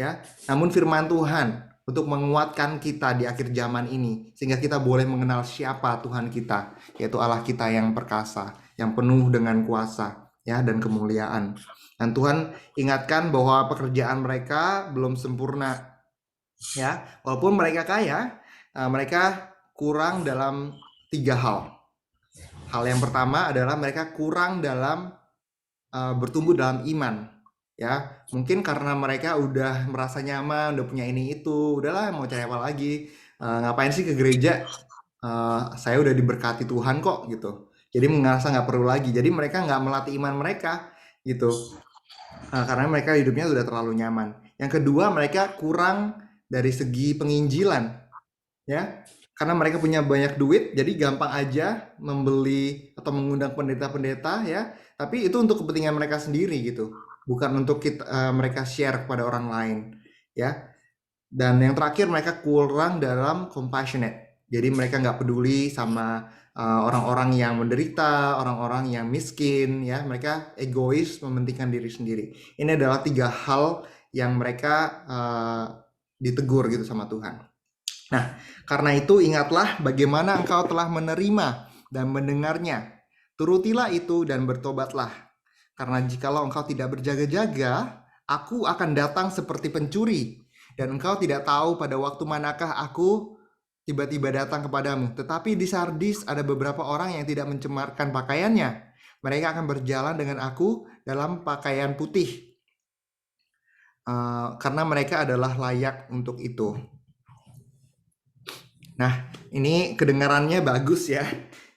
ya. Namun firman Tuhan untuk menguatkan kita di akhir zaman ini, sehingga kita boleh mengenal siapa Tuhan kita, yaitu Allah kita yang perkasa, yang penuh dengan kuasa, ya, dan kemuliaan. Dan Tuhan ingatkan bahwa pekerjaan mereka belum sempurna, ya. Walaupun mereka kaya, mereka kurang dalam 3 hal. Hal yang pertama adalah mereka kurang dalam bertumbuh dalam iman, ya. Mungkin karena mereka udah merasa nyaman, udah punya ini itu, udahlah mau cari apa lagi, ngapain sih ke gereja, saya udah diberkati Tuhan kok gitu. Jadi merasa nggak perlu lagi, jadi mereka nggak melatih iman mereka gitu, karena mereka hidupnya sudah terlalu nyaman. Yang kedua, mereka kurang dari segi penginjilan, ya. Karena mereka punya banyak duit, jadi gampang aja membeli atau mengundang pendeta-pendeta, ya. Tapi itu untuk kepentingan mereka sendiri gitu, bukan untuk mereka share kepada orang lain, ya. Dan yang terakhir, mereka kurang dalam compassionate. Jadi mereka nggak peduli sama orang-orang yang menderita, orang-orang yang miskin, ya. Mereka egois, mementingkan diri sendiri. Ini adalah 3 hal yang mereka ditegur gitu sama Tuhan. Nah, karena itu ingatlah bagaimana engkau telah menerima dan mendengarnya. Turutilah itu dan bertobatlah. Karena jikalau engkau tidak berjaga-jaga, aku akan datang seperti pencuri. Dan engkau tidak tahu pada waktu manakah aku tiba-tiba datang kepadamu. Tetapi di Sardis ada beberapa orang yang tidak mencemarkan pakaiannya. Mereka akan berjalan dengan aku dalam pakaian putih. Karena mereka adalah layak untuk itu. Nah, ini kedengarannya bagus ya.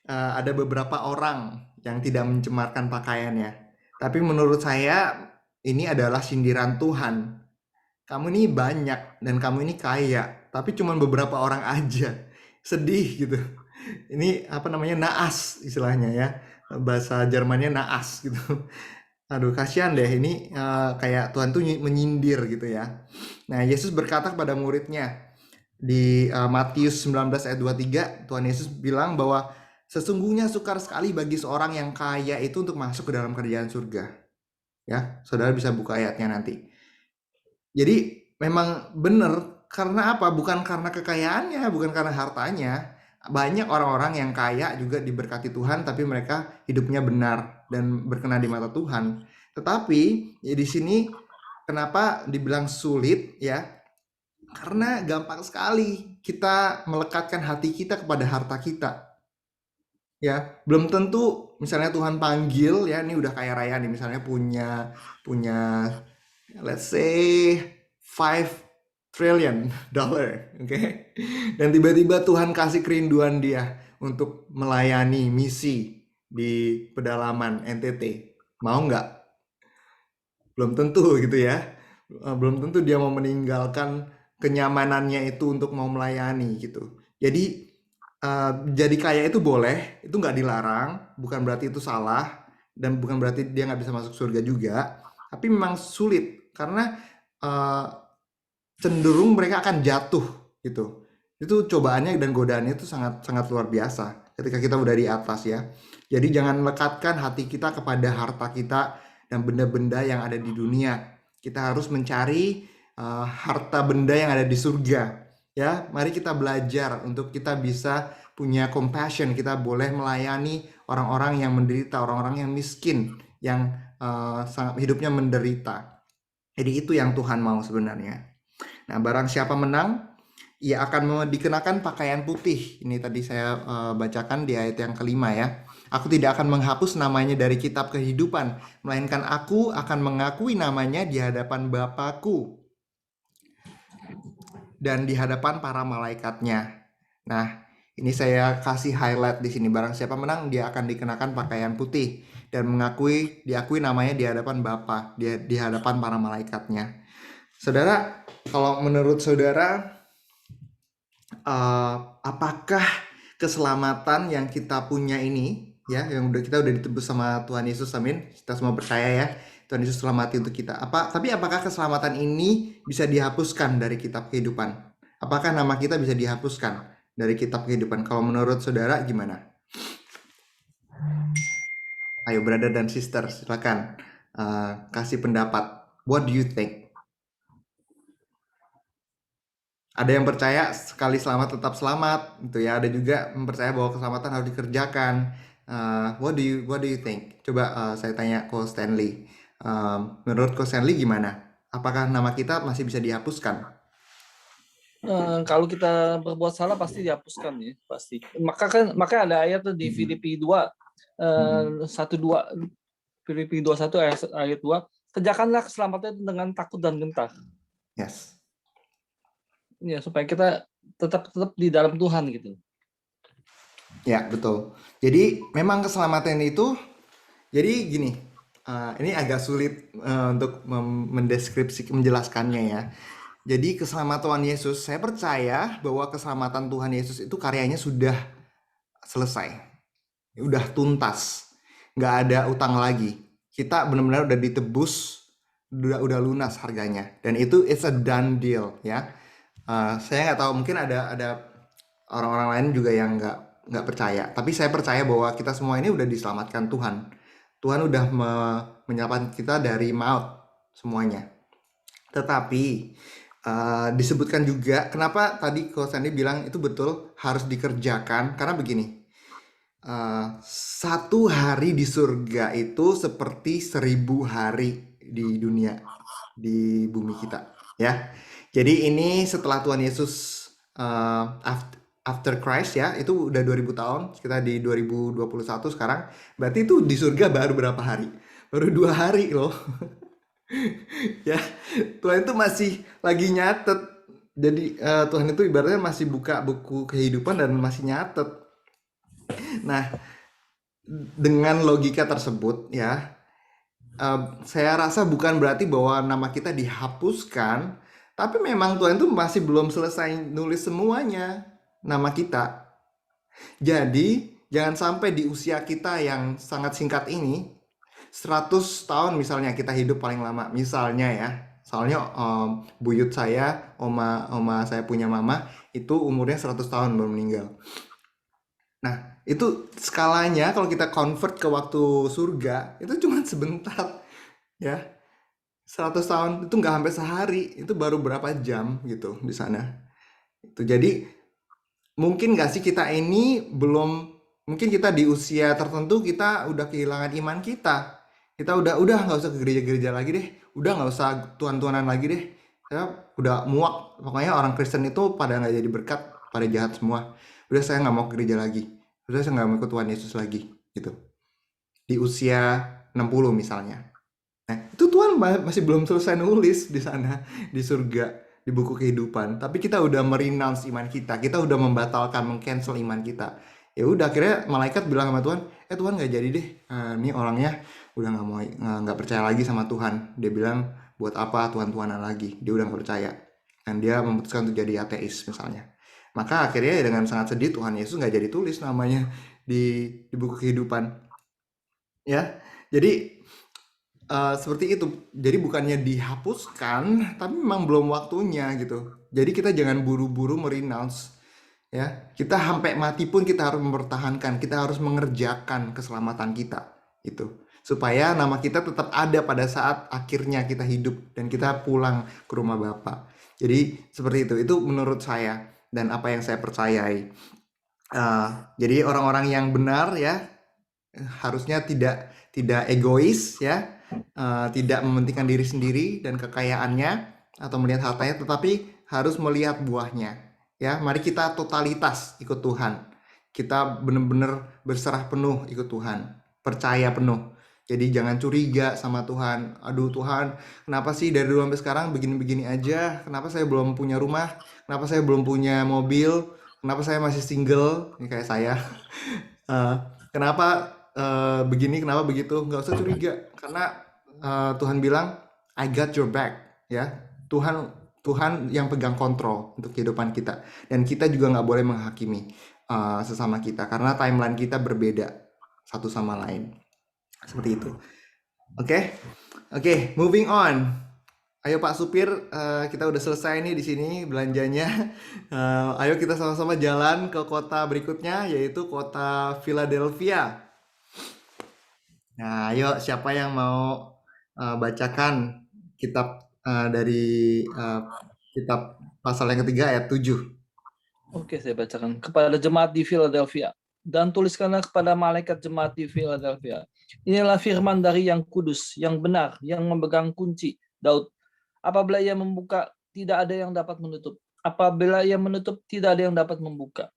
Ada beberapa orang yang tidak mencemarkan pakaiannya. Tapi menurut saya ini adalah sindiran Tuhan. Kamu ini banyak dan kamu ini kaya, tapi cuma beberapa orang aja. Sedih gitu. Ini apa namanya, naas istilahnya ya. Bahasa Jermannya naas gitu. Aduh, kasihan deh, ini kayak Tuhan tuh menyindir gitu ya. Nah, Yesus berkata kepada muridnya, di Matius 19 ayat 23, Tuhan Yesus bilang bahwa sesungguhnya sukar sekali bagi seorang yang kaya itu untuk masuk ke dalam kerajaan surga. Ya, saudara bisa buka ayatnya nanti. Jadi memang benar, karena apa? Bukan karena kekayaannya, bukan karena hartanya. Banyak orang-orang yang kaya juga diberkati Tuhan, tapi mereka hidupnya benar dan berkenan di mata Tuhan. Tetapi ya di sini kenapa dibilang sulit ya? Karena gampang sekali kita melekatkan hati kita kepada harta kita. Ya, belum tentu misalnya Tuhan panggil ya, ini udah kaya raya nih, misalnya punya let's say 5 trillion dollar, oke? Dan tiba-tiba Tuhan kasih kerinduan dia untuk melayani misi di pedalaman NTT. Mau nggak? Belum tentu gitu ya. Belum tentu dia mau meninggalkan kenyamanannya itu untuk mau melayani gitu. Jadi jadi kaya itu boleh, itu nggak dilarang, bukan berarti itu salah, dan bukan berarti dia nggak bisa masuk surga juga. Tapi memang sulit karena cenderung mereka akan jatuh gitu. Itu cobaannya dan godaannya itu sangat sangat luar biasa ketika kita udah di atas ya. Jadi jangan lekatkan hati kita kepada harta kita dan benda-benda yang ada di dunia. Kita harus mencari harta benda yang ada di surga. Ya, mari kita belajar untuk kita bisa punya compassion. Kita boleh melayani orang-orang yang menderita, orang-orang yang miskin, yang hidupnya menderita. Jadi itu yang Tuhan mau sebenarnya. Nah, barang siapa menang, ia akan dikenakan pakaian putih. Ini tadi saya bacakan di ayat yang kelima ya. Aku tidak akan menghapus namanya dari kitab kehidupan, melainkan aku akan mengakui namanya di hadapan Bapa-Ku dan di hadapan para malaikatnya. Nah, Ini saya kasih highlight di sini. Barang siapa menang, dia akan dikenakan pakaian putih dan diakui namanya di hadapan Bapa, di hadapan para malaikatnya. Saudara, kalau menurut saudara, apakah keselamatan yang kita punya ini, ya, yang kita udah ditebus sama Tuhan Yesus, amin. Kita semua percaya ya, Tuhan Yesus telah mati untuk kita. Tapi apakah keselamatan ini bisa dihapuskan dari kitab kehidupan? Apakah nama kita bisa dihapuskan dari kitab kehidupan? Kalau menurut saudara gimana? Ayo brother dan sister, silakan kasih pendapat. What do you think? Ada yang percaya sekali selamat tetap selamat, gitu ya. Ada juga yang percaya bahwa keselamatan harus dikerjakan. What do you think? Coba saya tanya Ko Stanley. Menurut Ko Stanley gimana? Apakah nama kita masih bisa dihapuskan? Kalau kita berbuat salah pasti dihapuskan ya, pasti. Maka ada ayat tuh di Filipi 2 1-2, Filipi 2:1 ayat 2, kerjakanlah keselamatan itu dengan takut dan gentar. Yes. Ya, supaya kita tetap di dalam Tuhan gitu. Ya, betul. Jadi memang keselamatan itu, jadi gini, ini agak sulit untuk menjelaskannya ya. Jadi keselamatan Tuhan Yesus, saya percaya bahwa keselamatan Tuhan Yesus itu karyanya sudah selesai, udah tuntas, nggak ada utang lagi. Kita benar-benar udah ditebus, udah lunas harganya, dan itu it's a done deal ya. Saya nggak tahu, mungkin ada orang-orang lain juga yang nggak percaya, tapi saya percaya bahwa kita semua ini udah diselamatkan Tuhan. Tuhan udah menyelamatkan kita dari maut semuanya. Tetapi disebutkan juga, kenapa tadi Ko Sandy bilang itu betul harus dikerjakan, karena begini, 1 hari di surga itu seperti 1000 hari di dunia, di bumi kita ya. Jadi ini setelah Tuhan Yesus after Christ ya, itu udah 2000 tahun, kita di 2021 sekarang, berarti itu di surga baru berapa hari? Baru 2 hari loh. Ya, Tuhan itu masih lagi nyatet. Jadi Tuhan itu ibaratnya masih buka buku kehidupan dan masih nyatet. Nah, dengan logika tersebut ya, saya rasa bukan berarti bahwa nama kita dihapuskan, tapi memang Tuhan itu masih belum selesai nulis semuanya nama kita. Jadi jangan sampai di usia kita yang sangat singkat ini, 100 tahun misalnya kita hidup paling lama, misalnya ya. Soalnya buyut saya, oma saya punya mama, itu umurnya 100 tahun baru meninggal. Nah, itu skalanya kalau kita convert ke waktu surga, itu cuma sebentar ya. 100 tahun itu nggak sampai sehari, itu baru berapa jam gitu di sana. Itu jadi mungkin nggak sih kita ini belum, mungkin kita di usia tertentu kita udah kehilangan iman kita. Kita udah nggak usah ke gereja-gereja lagi deh, udah nggak usah Tuhan-Tuhanan lagi deh. Saya udah muak, pokoknya orang Kristen itu pada nggak jadi berkat, pada jahat semua. Udah saya nggak mau ke gereja lagi, udah saya nggak mau ikut Tuhan Yesus lagi, gitu. Di usia 60 misalnya. Nah, itu Tuhan masih belum selesai nulis di sana, di surga, di buku kehidupan. Tapi kita udah merenounce iman kita udah membatalkan, mengcancel iman kita. Ya udah, akhirnya malaikat bilang sama Tuhan, Tuhan nggak jadi deh, ini orangnya udah nggak percaya lagi sama Tuhan. Dia bilang, buat apa Tuhan-Tuhanan lagi? Dia udah nggak percaya, dan dia memutuskan untuk jadi ateis misalnya. Maka akhirnya dengan sangat sedih Tuhan Yesus nggak jadi tulis namanya di buku kehidupan. Ya, jadi seperti itu. Jadi bukannya dihapuskan, tapi memang belum waktunya gitu. Jadi kita jangan buru-buru merenounce. Ya, kita sampai mati pun kita harus mempertahankan, kita harus mengerjakan keselamatan kita itu, supaya nama kita tetap ada pada saat akhirnya kita hidup dan kita pulang ke rumah Bapa. Jadi seperti itu menurut saya dan apa yang saya percayai. Jadi orang-orang yang benar ya harusnya tidak egois ya, tidak mementingkan diri sendiri dan kekayaannya atau melihat hartanya, tetapi harus melihat buahnya. Ya, mari kita totalitas ikut Tuhan. Kita benar-benar berserah penuh ikut Tuhan, percaya penuh. Jadi jangan curiga sama Tuhan. Aduh Tuhan, kenapa sih dari dulu sampai sekarang begini-begini aja? Kenapa saya belum punya rumah? Kenapa saya belum punya mobil? kenapa saya masih single, ini kayak saya. Eh, kenapa begini, kenapa begitu? Nggak usah curiga, karena Tuhan bilang, I got your back, ya. Tuhan Tuhan yang pegang kontrol untuk kehidupan kita, dan kita juga nggak boleh menghakimi sesama kita, karena timeline kita berbeda satu sama lain, seperti itu. Oke, moving on. Ayo Pak Supir, kita udah selesai nih di sini belanjanya. Ayo kita sama-sama jalan ke kota berikutnya, yaitu kota Philadelphia. Nah, ayo siapa yang mau bacakan kitab dari kitab pasal yang ketiga ayat 7. Oke, saya bacakan. Kepada jemaat di Philadelphia. Dan tuliskanlah kepada malaikat jemaat di Philadelphia. Inilah firman dari yang kudus, yang benar, yang memegang kunci Daud. Apabila ia membuka, tidak ada yang dapat menutup. Apabila ia menutup, tidak ada yang dapat membuka.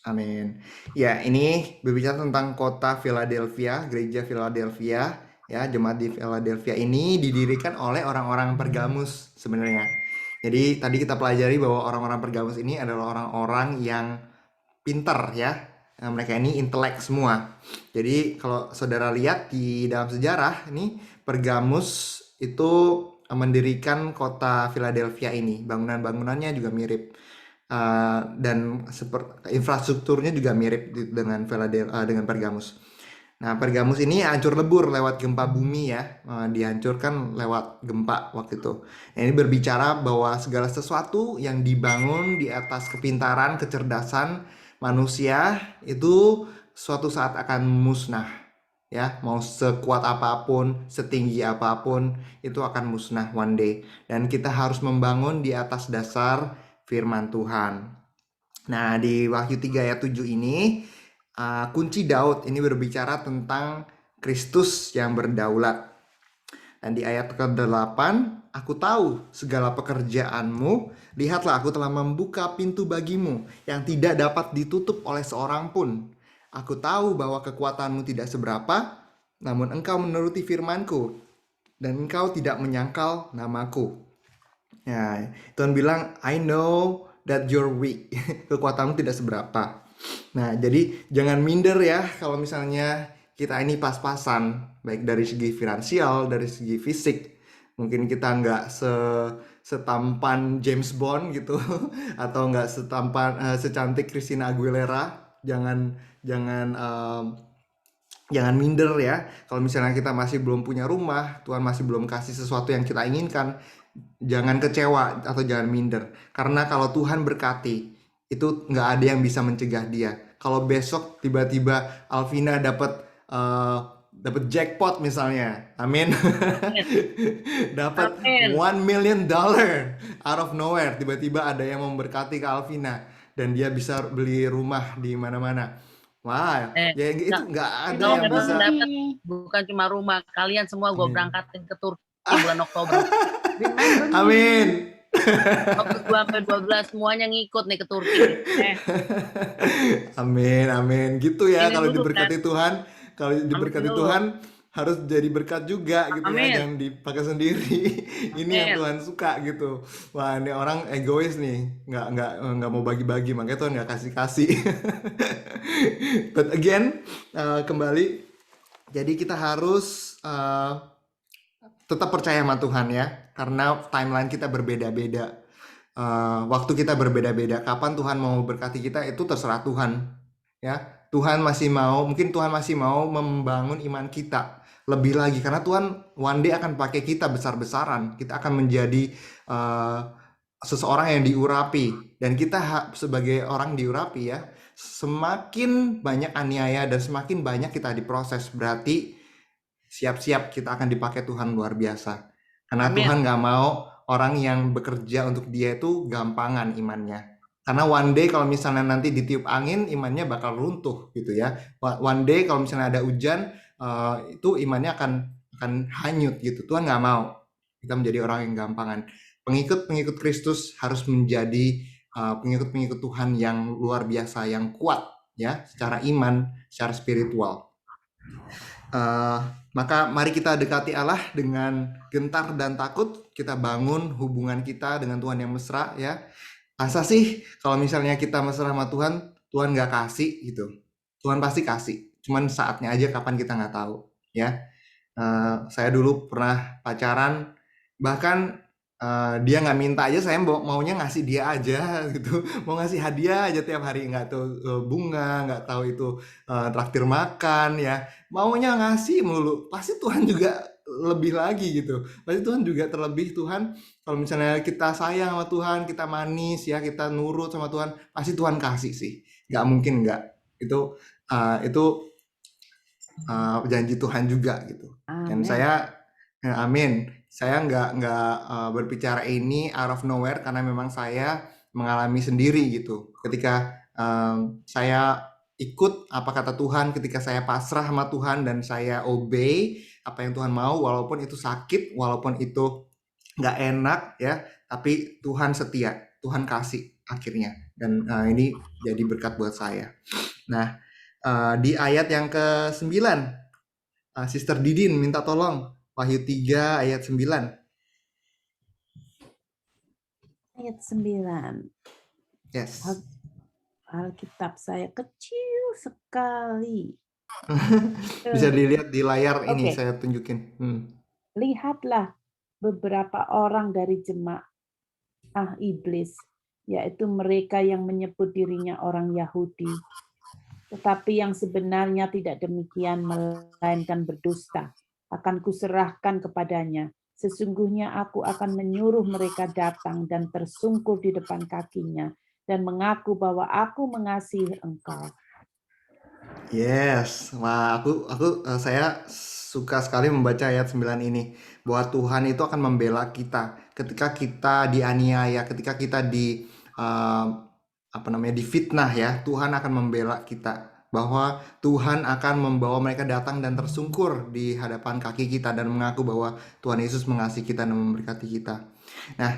Amin. Ya, ini berbicara tentang kota Philadelphia, gereja Philadelphia. Ya, jemaat di Philadelphia ini didirikan oleh orang-orang Pergamus sebenarnya. Jadi tadi kita pelajari bahwa orang-orang Pergamus ini adalah orang-orang yang pinter ya. Nah, mereka ini intelek semua. Jadi kalau saudara lihat di dalam sejarah ini, Pergamus itu mendirikan kota Philadelphia ini. Bangunan-bangunannya juga mirip. Dan infrastrukturnya juga mirip dengan dengan Pergamus. Nah, Pergamus ini hancur lebur lewat gempa bumi ya, dihancurkan lewat gempa waktu itu. Nah, ini berbicara bahwa segala sesuatu yang dibangun di atas kepintaran, kecerdasan manusia itu suatu saat akan musnah. Ya, mau sekuat apapun, setinggi apapun, itu akan musnah one day. Dan kita harus membangun di atas dasar firman Tuhan. Nah, di Wahyu 3 ayat 7 ini, kunci Daud ini berbicara tentang Kristus yang berdaulat. Dan di ayat ke-8, aku tahu segala pekerjaanmu, lihatlah aku telah membuka pintu bagimu yang tidak dapat ditutup oleh seorang pun. Aku tahu bahwa kekuatanmu tidak seberapa, namun engkau menuruti firmanku, dan engkau tidak menyangkal namaku. Ya, Tuhan bilang, I know that you're weak. Kekuatanmu tidak seberapa. Nah, jadi jangan minder ya kalau misalnya kita ini pas-pasan, baik dari segi finansial, dari segi fisik. Mungkin kita nggak setampan James Bond gitu, atau nggak secantik Christina Aguilera. Jangan minder ya. Kalau misalnya kita masih belum punya rumah, Tuhan masih belum kasih sesuatu yang kita inginkan, jangan kecewa atau jangan minder. Karena kalau Tuhan berkati, itu nggak ada yang bisa mencegah dia. Kalau besok tiba-tiba Alvina dapat jackpot misalnya, amin. Dapat $1 million out of nowhere, tiba-tiba ada yang memberkati ke Alvina dan dia bisa beli rumah di mana-mana. Wah, ya itu nggak ada yang bisa. Bukan cuma rumah, kalian semua gue berangkatin ke Turki bulan Oktober. Amin. Waktu 2-12 semuanya ngikut nih ke Turki. Amin. Gitu ya, kalau diberkati Tuhan, Tuhan harus jadi berkat juga gitu ya, jangan dipakai sendiri. Ini yang Tuhan suka gitu. Wah, ini orang egois nih, nggak mau bagi-bagi, makanya Tuhan nggak kasih. But again, kembali, jadi kita harus tetap percaya sama Tuhan ya, karena timeline kita berbeda-beda, waktu kita berbeda-beda. Kapan Tuhan mau berkati kita itu terserah Tuhan ya. Tuhan masih mau membangun iman kita lebih lagi, karena Tuhan one day akan pakai kita besar-besaran. Kita akan menjadi seseorang yang diurapi, dan kita sebagai orang diurapi ya, semakin banyak aniaya dan semakin banyak kita diproses, berarti siap-siap kita akan dipakai Tuhan luar biasa. Karena Tuhan gak mau orang yang bekerja untuk dia itu gampangan imannya. Karena one day kalau misalnya nanti ditiup angin, imannya bakal runtuh gitu ya. One day kalau misalnya ada hujan, itu imannya akan hanyut gitu. Tuhan gak mau kita menjadi orang yang gampangan. Pengikut-pengikut Kristus harus menjadi pengikut-pengikut Tuhan yang luar biasa, yang kuat ya, secara iman, secara spiritual. Maka mari kita dekati Allah dengan gentar dan takut. Kita bangun hubungan kita dengan Tuhan yang mesra ya. Asa sih kalau misalnya kita mesra sama Tuhan, Tuhan nggak kasih gitu. Tuhan pasti kasih. Cuman saatnya aja kapan kita nggak tahu. Ya, saya dulu pernah pacaran, bahkan dia nggak minta aja, saya maunya ngasih dia aja gitu. Mau ngasih hadiah aja tiap hari, nggak tahu bunga, nggak tahu itu traktir makan ya. Maunya ngasih melulu. Pasti Tuhan juga lebih lagi gitu. Pasti Tuhan juga terlebih. Tuhan kalau misalnya kita sayang sama Tuhan, kita manis ya, kita nurut sama Tuhan, pasti Tuhan kasih sih. Nggak mungkin nggak. Itu janji Tuhan juga gitu. Dan Amin. amin. Saya nggak berbicara ini out of nowhere karena memang saya mengalami sendiri gitu. Ketika saya ikut apa kata Tuhan, ketika saya pasrah sama Tuhan dan saya obey apa yang Tuhan mau, walaupun itu sakit, walaupun itu nggak enak ya, tapi Tuhan setia, Tuhan kasih akhirnya. Dan ini jadi berkat buat saya. Nah, di ayat yang ke-9, Sister Didin minta tolong. Wahyu 3 ayat 9. Ayat 9. Yes. Alkitab saya kecil sekali. Bisa dilihat di layar ini, Oke. saya tunjukin. Lihatlah beberapa orang dari jemaah iblis, yaitu mereka yang menyebut dirinya orang Yahudi, tetapi yang sebenarnya tidak demikian, melainkan berdusta. Akan kuserahkan kepadanya. Sesungguhnya aku akan menyuruh mereka datang dan tersungkur di depan kakinya dan mengaku bahwa aku mengasihi engkau. Yes. Wah, saya suka sekali membaca ayat 9 ini, bahwa Tuhan itu akan membela kita ketika kita dianiaya, ketika kita difitnah ya. Tuhan akan membela kita, bahwa Tuhan akan membawa mereka datang dan tersungkur di hadapan kaki kita dan mengaku bahwa Tuhan Yesus mengasihi kita dan memberkati kita. Nah,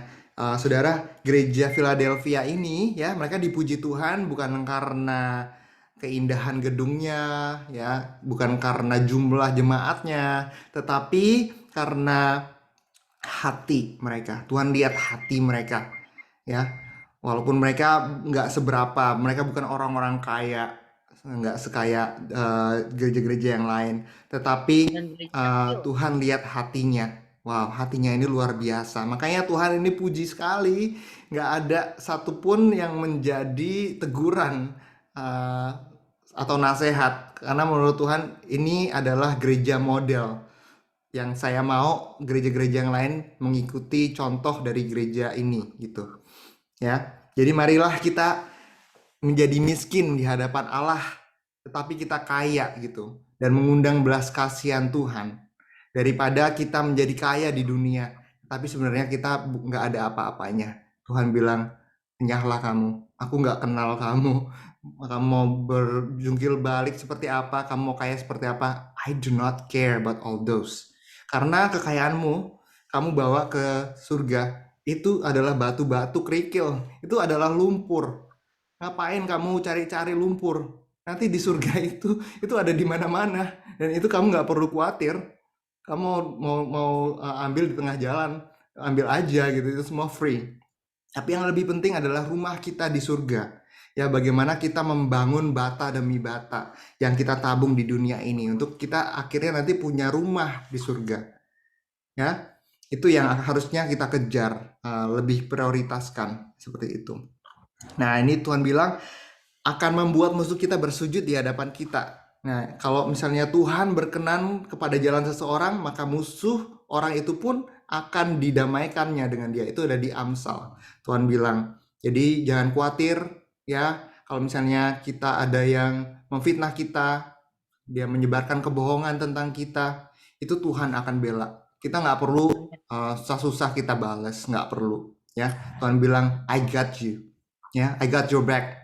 saudara, gereja Philadelphia ini ya, mereka dipuji Tuhan bukan karena keindahan gedungnya ya, bukan karena jumlah jemaatnya, tetapi karena hati mereka. Tuhan lihat hati mereka ya. Walaupun mereka nggak seberapa, mereka bukan orang-orang kaya, nggak sekaya gereja-gereja yang lain, tetapi Dan gereja kecil. Tuhan lihat hatinya. Wow, hatinya ini luar biasa. Makanya Tuhan ini puji sekali, nggak ada satupun yang menjadi teguran atau nasihat, karena menurut Tuhan ini adalah gereja model yang saya mau gereja-gereja yang lain mengikuti contoh dari gereja ini gitu. Ya, jadi marilah kita menjadi miskin di hadapan Allah, tetapi kita kaya gitu, dan mengundang belas kasihan Tuhan, daripada kita menjadi kaya di dunia, tapi sebenarnya kita nggak ada apa-apanya. Tuhan bilang, nyahlah kamu, aku nggak kenal kamu mau berjungkil balik seperti apa, kamu mau kaya seperti apa, I do not care about all those. Karena kekayaanmu, kamu bawa ke surga, itu adalah batu-batu kerikil, itu adalah lumpur. Ngapain kamu cari-cari lumpur? Nanti di surga itu ada di mana-mana, dan itu kamu nggak perlu khawatir. Kamu mau ambil di tengah jalan, ambil aja gitu, itu semua free. Tapi yang lebih penting adalah rumah kita di surga. Ya, bagaimana kita membangun bata demi bata yang kita tabung di dunia ini untuk kita akhirnya nanti punya rumah di surga. Ya, itu yang harusnya kita kejar, lebih prioritaskan seperti itu. Nah, ini Tuhan bilang akan membuat musuh kita bersujud di hadapan kita. Nah, kalau misalnya Tuhan berkenan kepada jalan seseorang, maka musuh orang itu pun akan didamaikannya dengan dia. Itu ada di Amsal. Tuhan bilang, jadi jangan khawatir ya, kalau misalnya kita ada yang memfitnah kita, dia menyebarkan kebohongan tentang kita, itu Tuhan akan bela. Kita nggak perlu susah-susah kita balas, nggak perlu ya. Tuhan bilang, I got you. Ya, I got your back.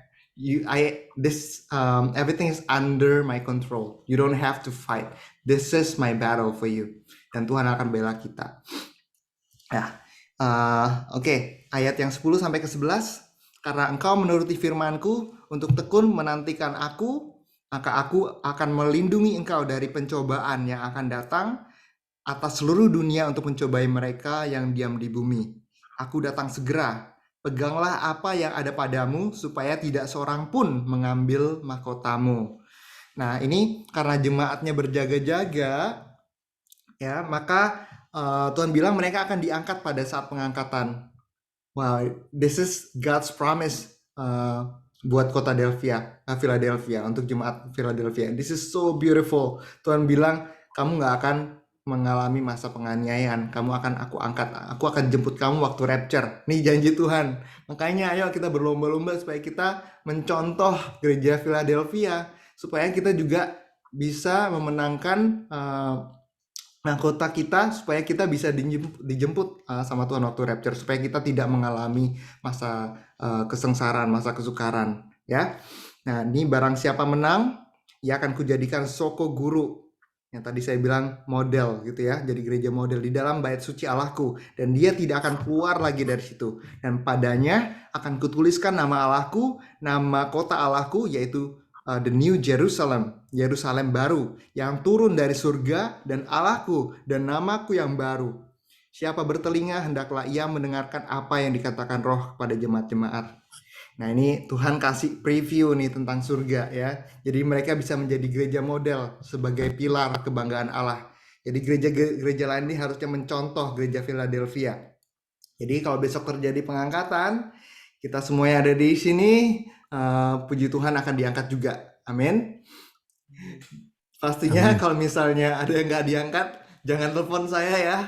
Everything is under my control. You don't have to fight. This is my battle for you. Dan Tuhan akan bela kita. Ya, oke. Ayat yang 10 sampai ke 11. Karena engkau menuruti firmanku untuk tekun menantikan aku, maka aku akan melindungi engkau dari pencobaan yang akan datang atas seluruh dunia untuk mencobai mereka yang diam di bumi. Aku datang segera. Peganglah apa yang ada padamu supaya tidak seorang pun mengambil mahkotamu. Nah, ini karena jemaatnya berjaga-jaga, ya, maka Tuhan bilang mereka akan diangkat pada saat pengangkatan. Wow, this is God's promise buat kota Philadelphia, untuk jemaat Philadelphia. This is so beautiful. Tuhan bilang, kamu nggak akan mengalami masa penganiayaan. Aku akan jemput kamu waktu rapture. Nih janji Tuhan. Makanya ayo kita berlomba-lomba supaya kita mencontoh gereja Philadelphia, supaya kita juga bisa memenangkan mahkota kita, supaya kita bisa dijemput sama Tuhan waktu rapture, supaya kita tidak mengalami masa kesengsaraan, masa kesukaran, ya. Nah, ini barang siapa menang, ia akan kujadikan Soko Guru, yang tadi saya bilang model gitu ya, jadi gereja model di dalam bait suci Allahku, dan dia tidak akan keluar lagi dari situ. Dan padanya akan kutuliskan nama Allahku, nama kota Allahku, yaitu the New Jerusalem, Yerusalem baru, yang turun dari surga, dan Allahku dan namaku yang baru. Siapa bertelinga, hendaklah ia mendengarkan apa yang dikatakan Roh kepada jemaat-jemaat. Nah, ini Tuhan kasih preview nih tentang surga ya. Jadi mereka bisa menjadi gereja model sebagai pilar kebanggaan Allah. Jadi gereja-gereja lain ini harusnya mencontoh gereja Philadelphia. Jadi kalau besok terjadi pengangkatan, kita semua yang ada di sini, puji Tuhan akan diangkat juga. Amin. Pastinya kalau misalnya ada yang nggak diangkat, jangan telepon saya ya.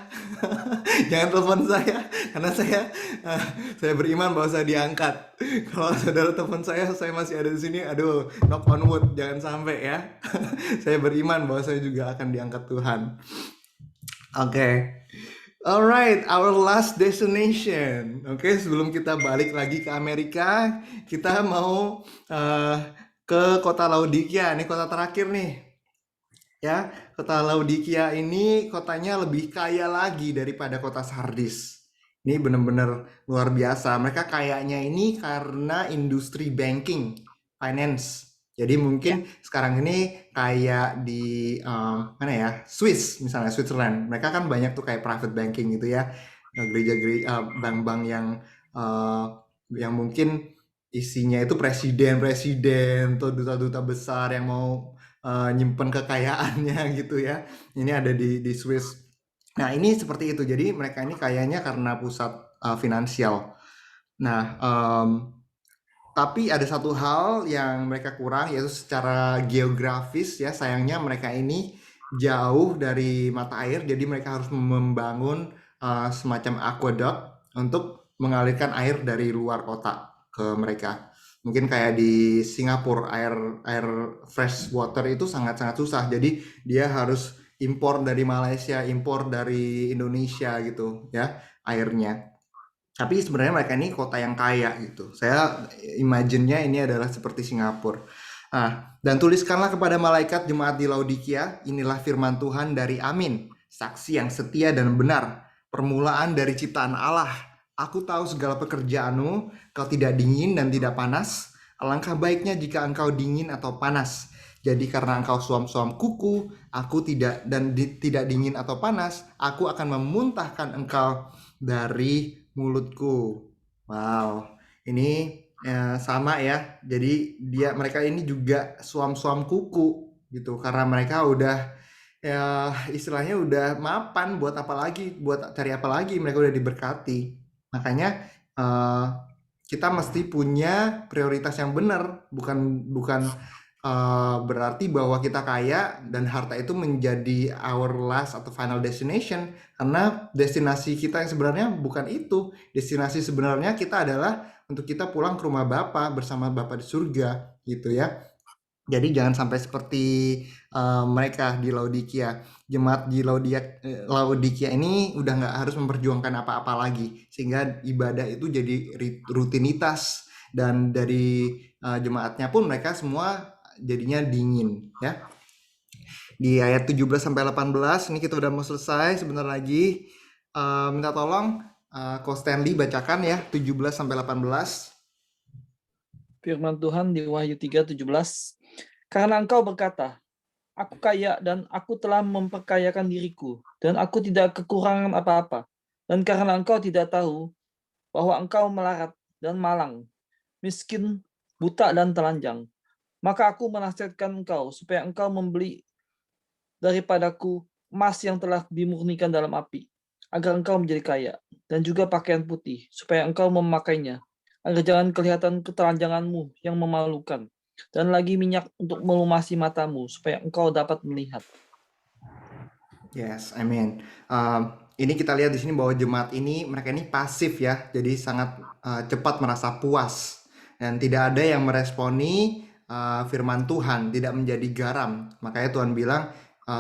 Jangan telepon saya, karena saya beriman bahwa saya diangkat. Kalau saudara telepon saya masih ada di sini, aduh, knock on wood, jangan sampai ya. Saya beriman bahwa saya juga akan diangkat Tuhan. Oke. Alright, our last destination. Oke, sebelum kita balik lagi ke Amerika, kita mau ke kota Laodikia. Ini kota terakhir nih. Ya, kota Laodikia ini kotanya lebih kaya lagi daripada kota Sardis. Ini benar-benar luar biasa. Mereka kayanya ini karena industri banking, finance. Jadi mungkin sekarang ini kayak di mana ya, Swiss misalnya, Switzerland. Mereka kan banyak tuh kayak private banking gitu ya, gereja-gereja, bank-bank yang mungkin isinya itu presiden atau duta-duta besar yang mau nyimpen kekayaannya gitu ya. Ini ada di Swiss. Nah, ini seperti itu. Jadi mereka ini kayaknya karena pusat finansial. Nah, tapi ada satu hal yang mereka kurang, yaitu secara geografis ya. Sayangnya mereka ini jauh dari mata air, jadi mereka harus membangun semacam aqueduct untuk mengalirkan air dari luar kota ke mereka. Mungkin kayak di Singapura, air fresh water itu sangat-sangat susah. Jadi dia harus impor dari Malaysia, impor dari Indonesia gitu ya, airnya. Tapi sebenarnya mereka ini kota yang kaya gitu. Saya imagine-nya ini adalah seperti Singapura. Dan tuliskanlah kepada malaikat jemaat di Laodikia, inilah firman Tuhan dari Amin, saksi yang setia dan benar, permulaan dari ciptaan Allah. Aku tahu segala pekerjaanmu, kau tidak dingin dan tidak panas. Alangkah baiknya jika engkau dingin atau panas. Jadi karena engkau suam-suam kuku, aku tidak dingin atau panas, aku akan memuntahkan engkau dari mulutku. Wow, ini sama ya. Jadi mereka ini juga suam-suam kuku gitu, karena mereka udah ya istilahnya udah mapan, buat cari apa lagi, mereka udah diberkati. Makanya kita mesti punya prioritas yang benar, bukan berarti bahwa kita kaya dan harta itu menjadi our last atau final destination, karena destinasi kita yang sebenarnya bukan itu. Destinasi sebenarnya kita adalah untuk kita pulang ke rumah Bapa bersama Bapa di surga gitu ya. Jadi jangan sampai seperti mereka di Laodikia. Jemaat di Laodikia ini udah nggak harus memperjuangkan apa-apa lagi, sehingga ibadah itu jadi rutinitas, dan dari jemaatnya pun mereka semua jadinya dingin ya. Di ayat 17-18 ini kita udah mau selesai sebentar lagi. Minta tolong Ko Stanley bacakan ya 17-18. Firman Tuhan di Wahyu 3:17. Karena engkau berkata, aku kaya dan aku telah memperkayakan diriku, dan aku tidak kekurangan apa-apa. Dan karena engkau tidak tahu bahwa engkau melarat, dan malang, miskin, buta, dan telanjang. Maka aku menasihatkan engkau supaya engkau membeli daripadaku emas yang telah dimurnikan dalam api, agar engkau menjadi kaya, dan juga pakaian putih, supaya engkau memakainya, agar jangan kelihatan ketelanjanganmu yang memalukan, dan lagi minyak untuk melumasi matamu, supaya engkau dapat melihat. Yes, amin. Ini kita lihat di sini bahwa jemaat ini mereka ini pasif ya, jadi sangat cepat merasa puas dan tidak ada yang meresponi firman Tuhan, tidak menjadi garam. Makanya Tuhan bilang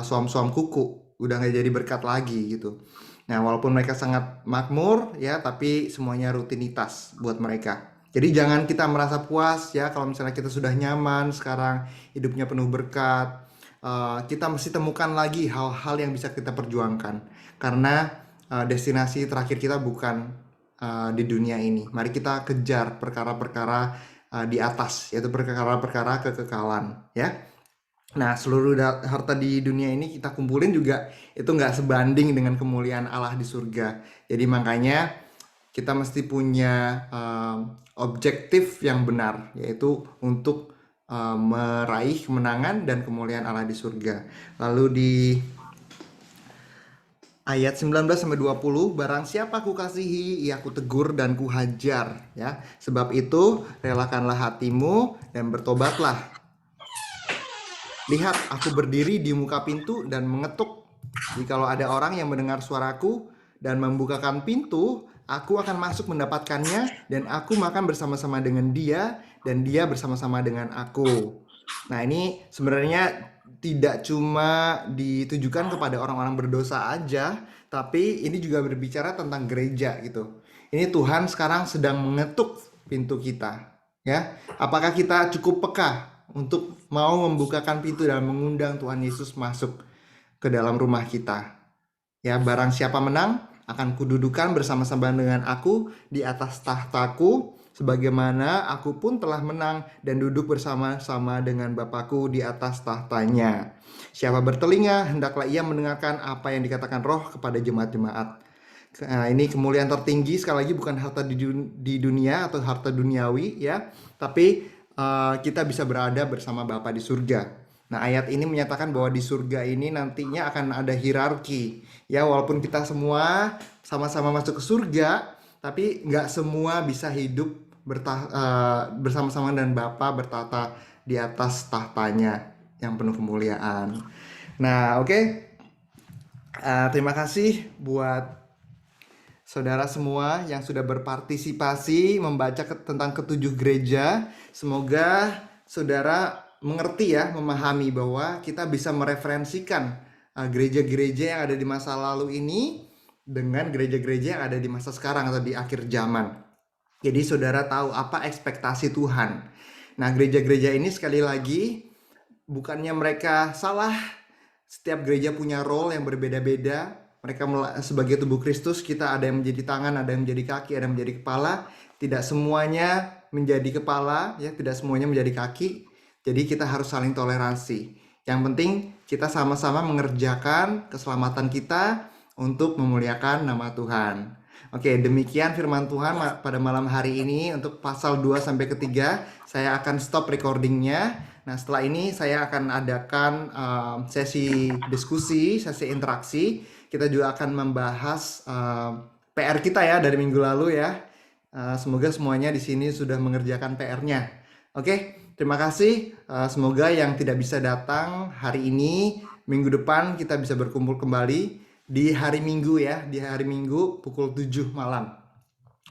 suam-suam kuku, udah nggak jadi berkat lagi gitu. Nah, walaupun mereka sangat makmur ya, tapi semuanya rutinitas buat mereka. Jadi jangan kita merasa puas ya kalau misalnya kita sudah nyaman sekarang, hidupnya penuh berkat. Kita mesti temukan lagi hal-hal yang bisa kita perjuangkan karena destinasi terakhir kita bukan di dunia ini. Mari kita kejar perkara-perkara di atas, yaitu perkara-perkara kekekalan ya. Nah, seluruh harta di dunia ini kita kumpulin juga itu nggak sebanding dengan kemuliaan Allah di surga. Jadi makanya kita mesti punya objektif yang benar, yaitu untuk meraih kemenangan dan kemuliaan Allah di surga. Lalu di ayat 19-20, barang siapa kukasihi, ia kutegur dan kuhajar ya. Sebab itu relakanlah hatimu dan bertobatlah. Lihat, aku berdiri di muka pintu dan mengetuk. Jikalau ada orang yang mendengar suaraku dan membukakan pintu, aku akan masuk mendapatkannya dan aku makan bersama-sama dengan dia dan dia bersama-sama dengan aku. Nah, ini sebenarnya tidak cuma ditujukan kepada orang-orang berdosa aja, tapi ini juga berbicara tentang gereja gitu. Ini Tuhan sekarang sedang mengetuk pintu kita, ya. Apakah kita cukup peka untuk mau membukakan pintu dan mengundang Tuhan Yesus masuk ke dalam rumah kita? Ya, barang siapa menang akan kududukan bersama-sama dengan aku di atas tahtaku, sebagaimana aku pun telah menang dan duduk bersama-sama dengan Bapakku di atas tahtanya. Siapa bertelinga, hendaklah ia mendengarkan apa yang dikatakan Roh kepada jemaat-jemaat. Nah, ini kemuliaan tertinggi, sekali lagi bukan harta di dunia atau harta duniawi ya, tapi kita bisa berada bersama Bapa di surga. Nah, ayat ini menyatakan bahwa di surga ini nantinya akan ada hierarki. Ya, walaupun kita semua sama-sama masuk ke surga, tapi nggak semua bisa hidup bersama-sama dan Bapa bertata di atas tahtanya yang penuh kemuliaan. Nah, oke. Terima kasih buat saudara semua yang sudah berpartisipasi membaca tentang ketujuh gereja. Semoga saudara mengerti ya, memahami bahwa kita bisa mereferensikan gereja-gereja yang ada di masa lalu ini dengan gereja-gereja yang ada di masa sekarang atau di akhir zaman. Jadi saudara tahu apa ekspektasi Tuhan. Nah, gereja-gereja ini sekali lagi bukannya mereka salah. Setiap gereja punya role yang berbeda-beda. Mereka sebagai tubuh Kristus, kita ada yang menjadi tangan, ada yang menjadi kaki, ada yang menjadi kepala. Tidak semuanya menjadi kepala, ya, tidak semuanya menjadi kaki. Jadi kita harus saling toleransi. Yang penting kita sama-sama mengerjakan keselamatan kita untuk memuliakan nama Tuhan. Oke, demikian firman Tuhan pada malam hari ini untuk pasal 2 sampai 3. Saya akan stop recordingnya. Nah, setelah ini saya akan adakan sesi diskusi, sesi interaksi. Kita juga akan membahas PR kita ya dari minggu lalu ya. Semoga semuanya di sini sudah mengerjakan PR-nya. Oke, terima kasih. Semoga yang tidak bisa datang hari ini, minggu depan kita bisa berkumpul kembali di hari Minggu ya, di hari Minggu pukul 7 malam.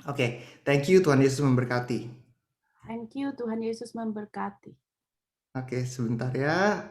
Oke, thank you, Tuhan Yesus memberkati. Thank you, Tuhan Yesus memberkati. Oke, sebentar ya.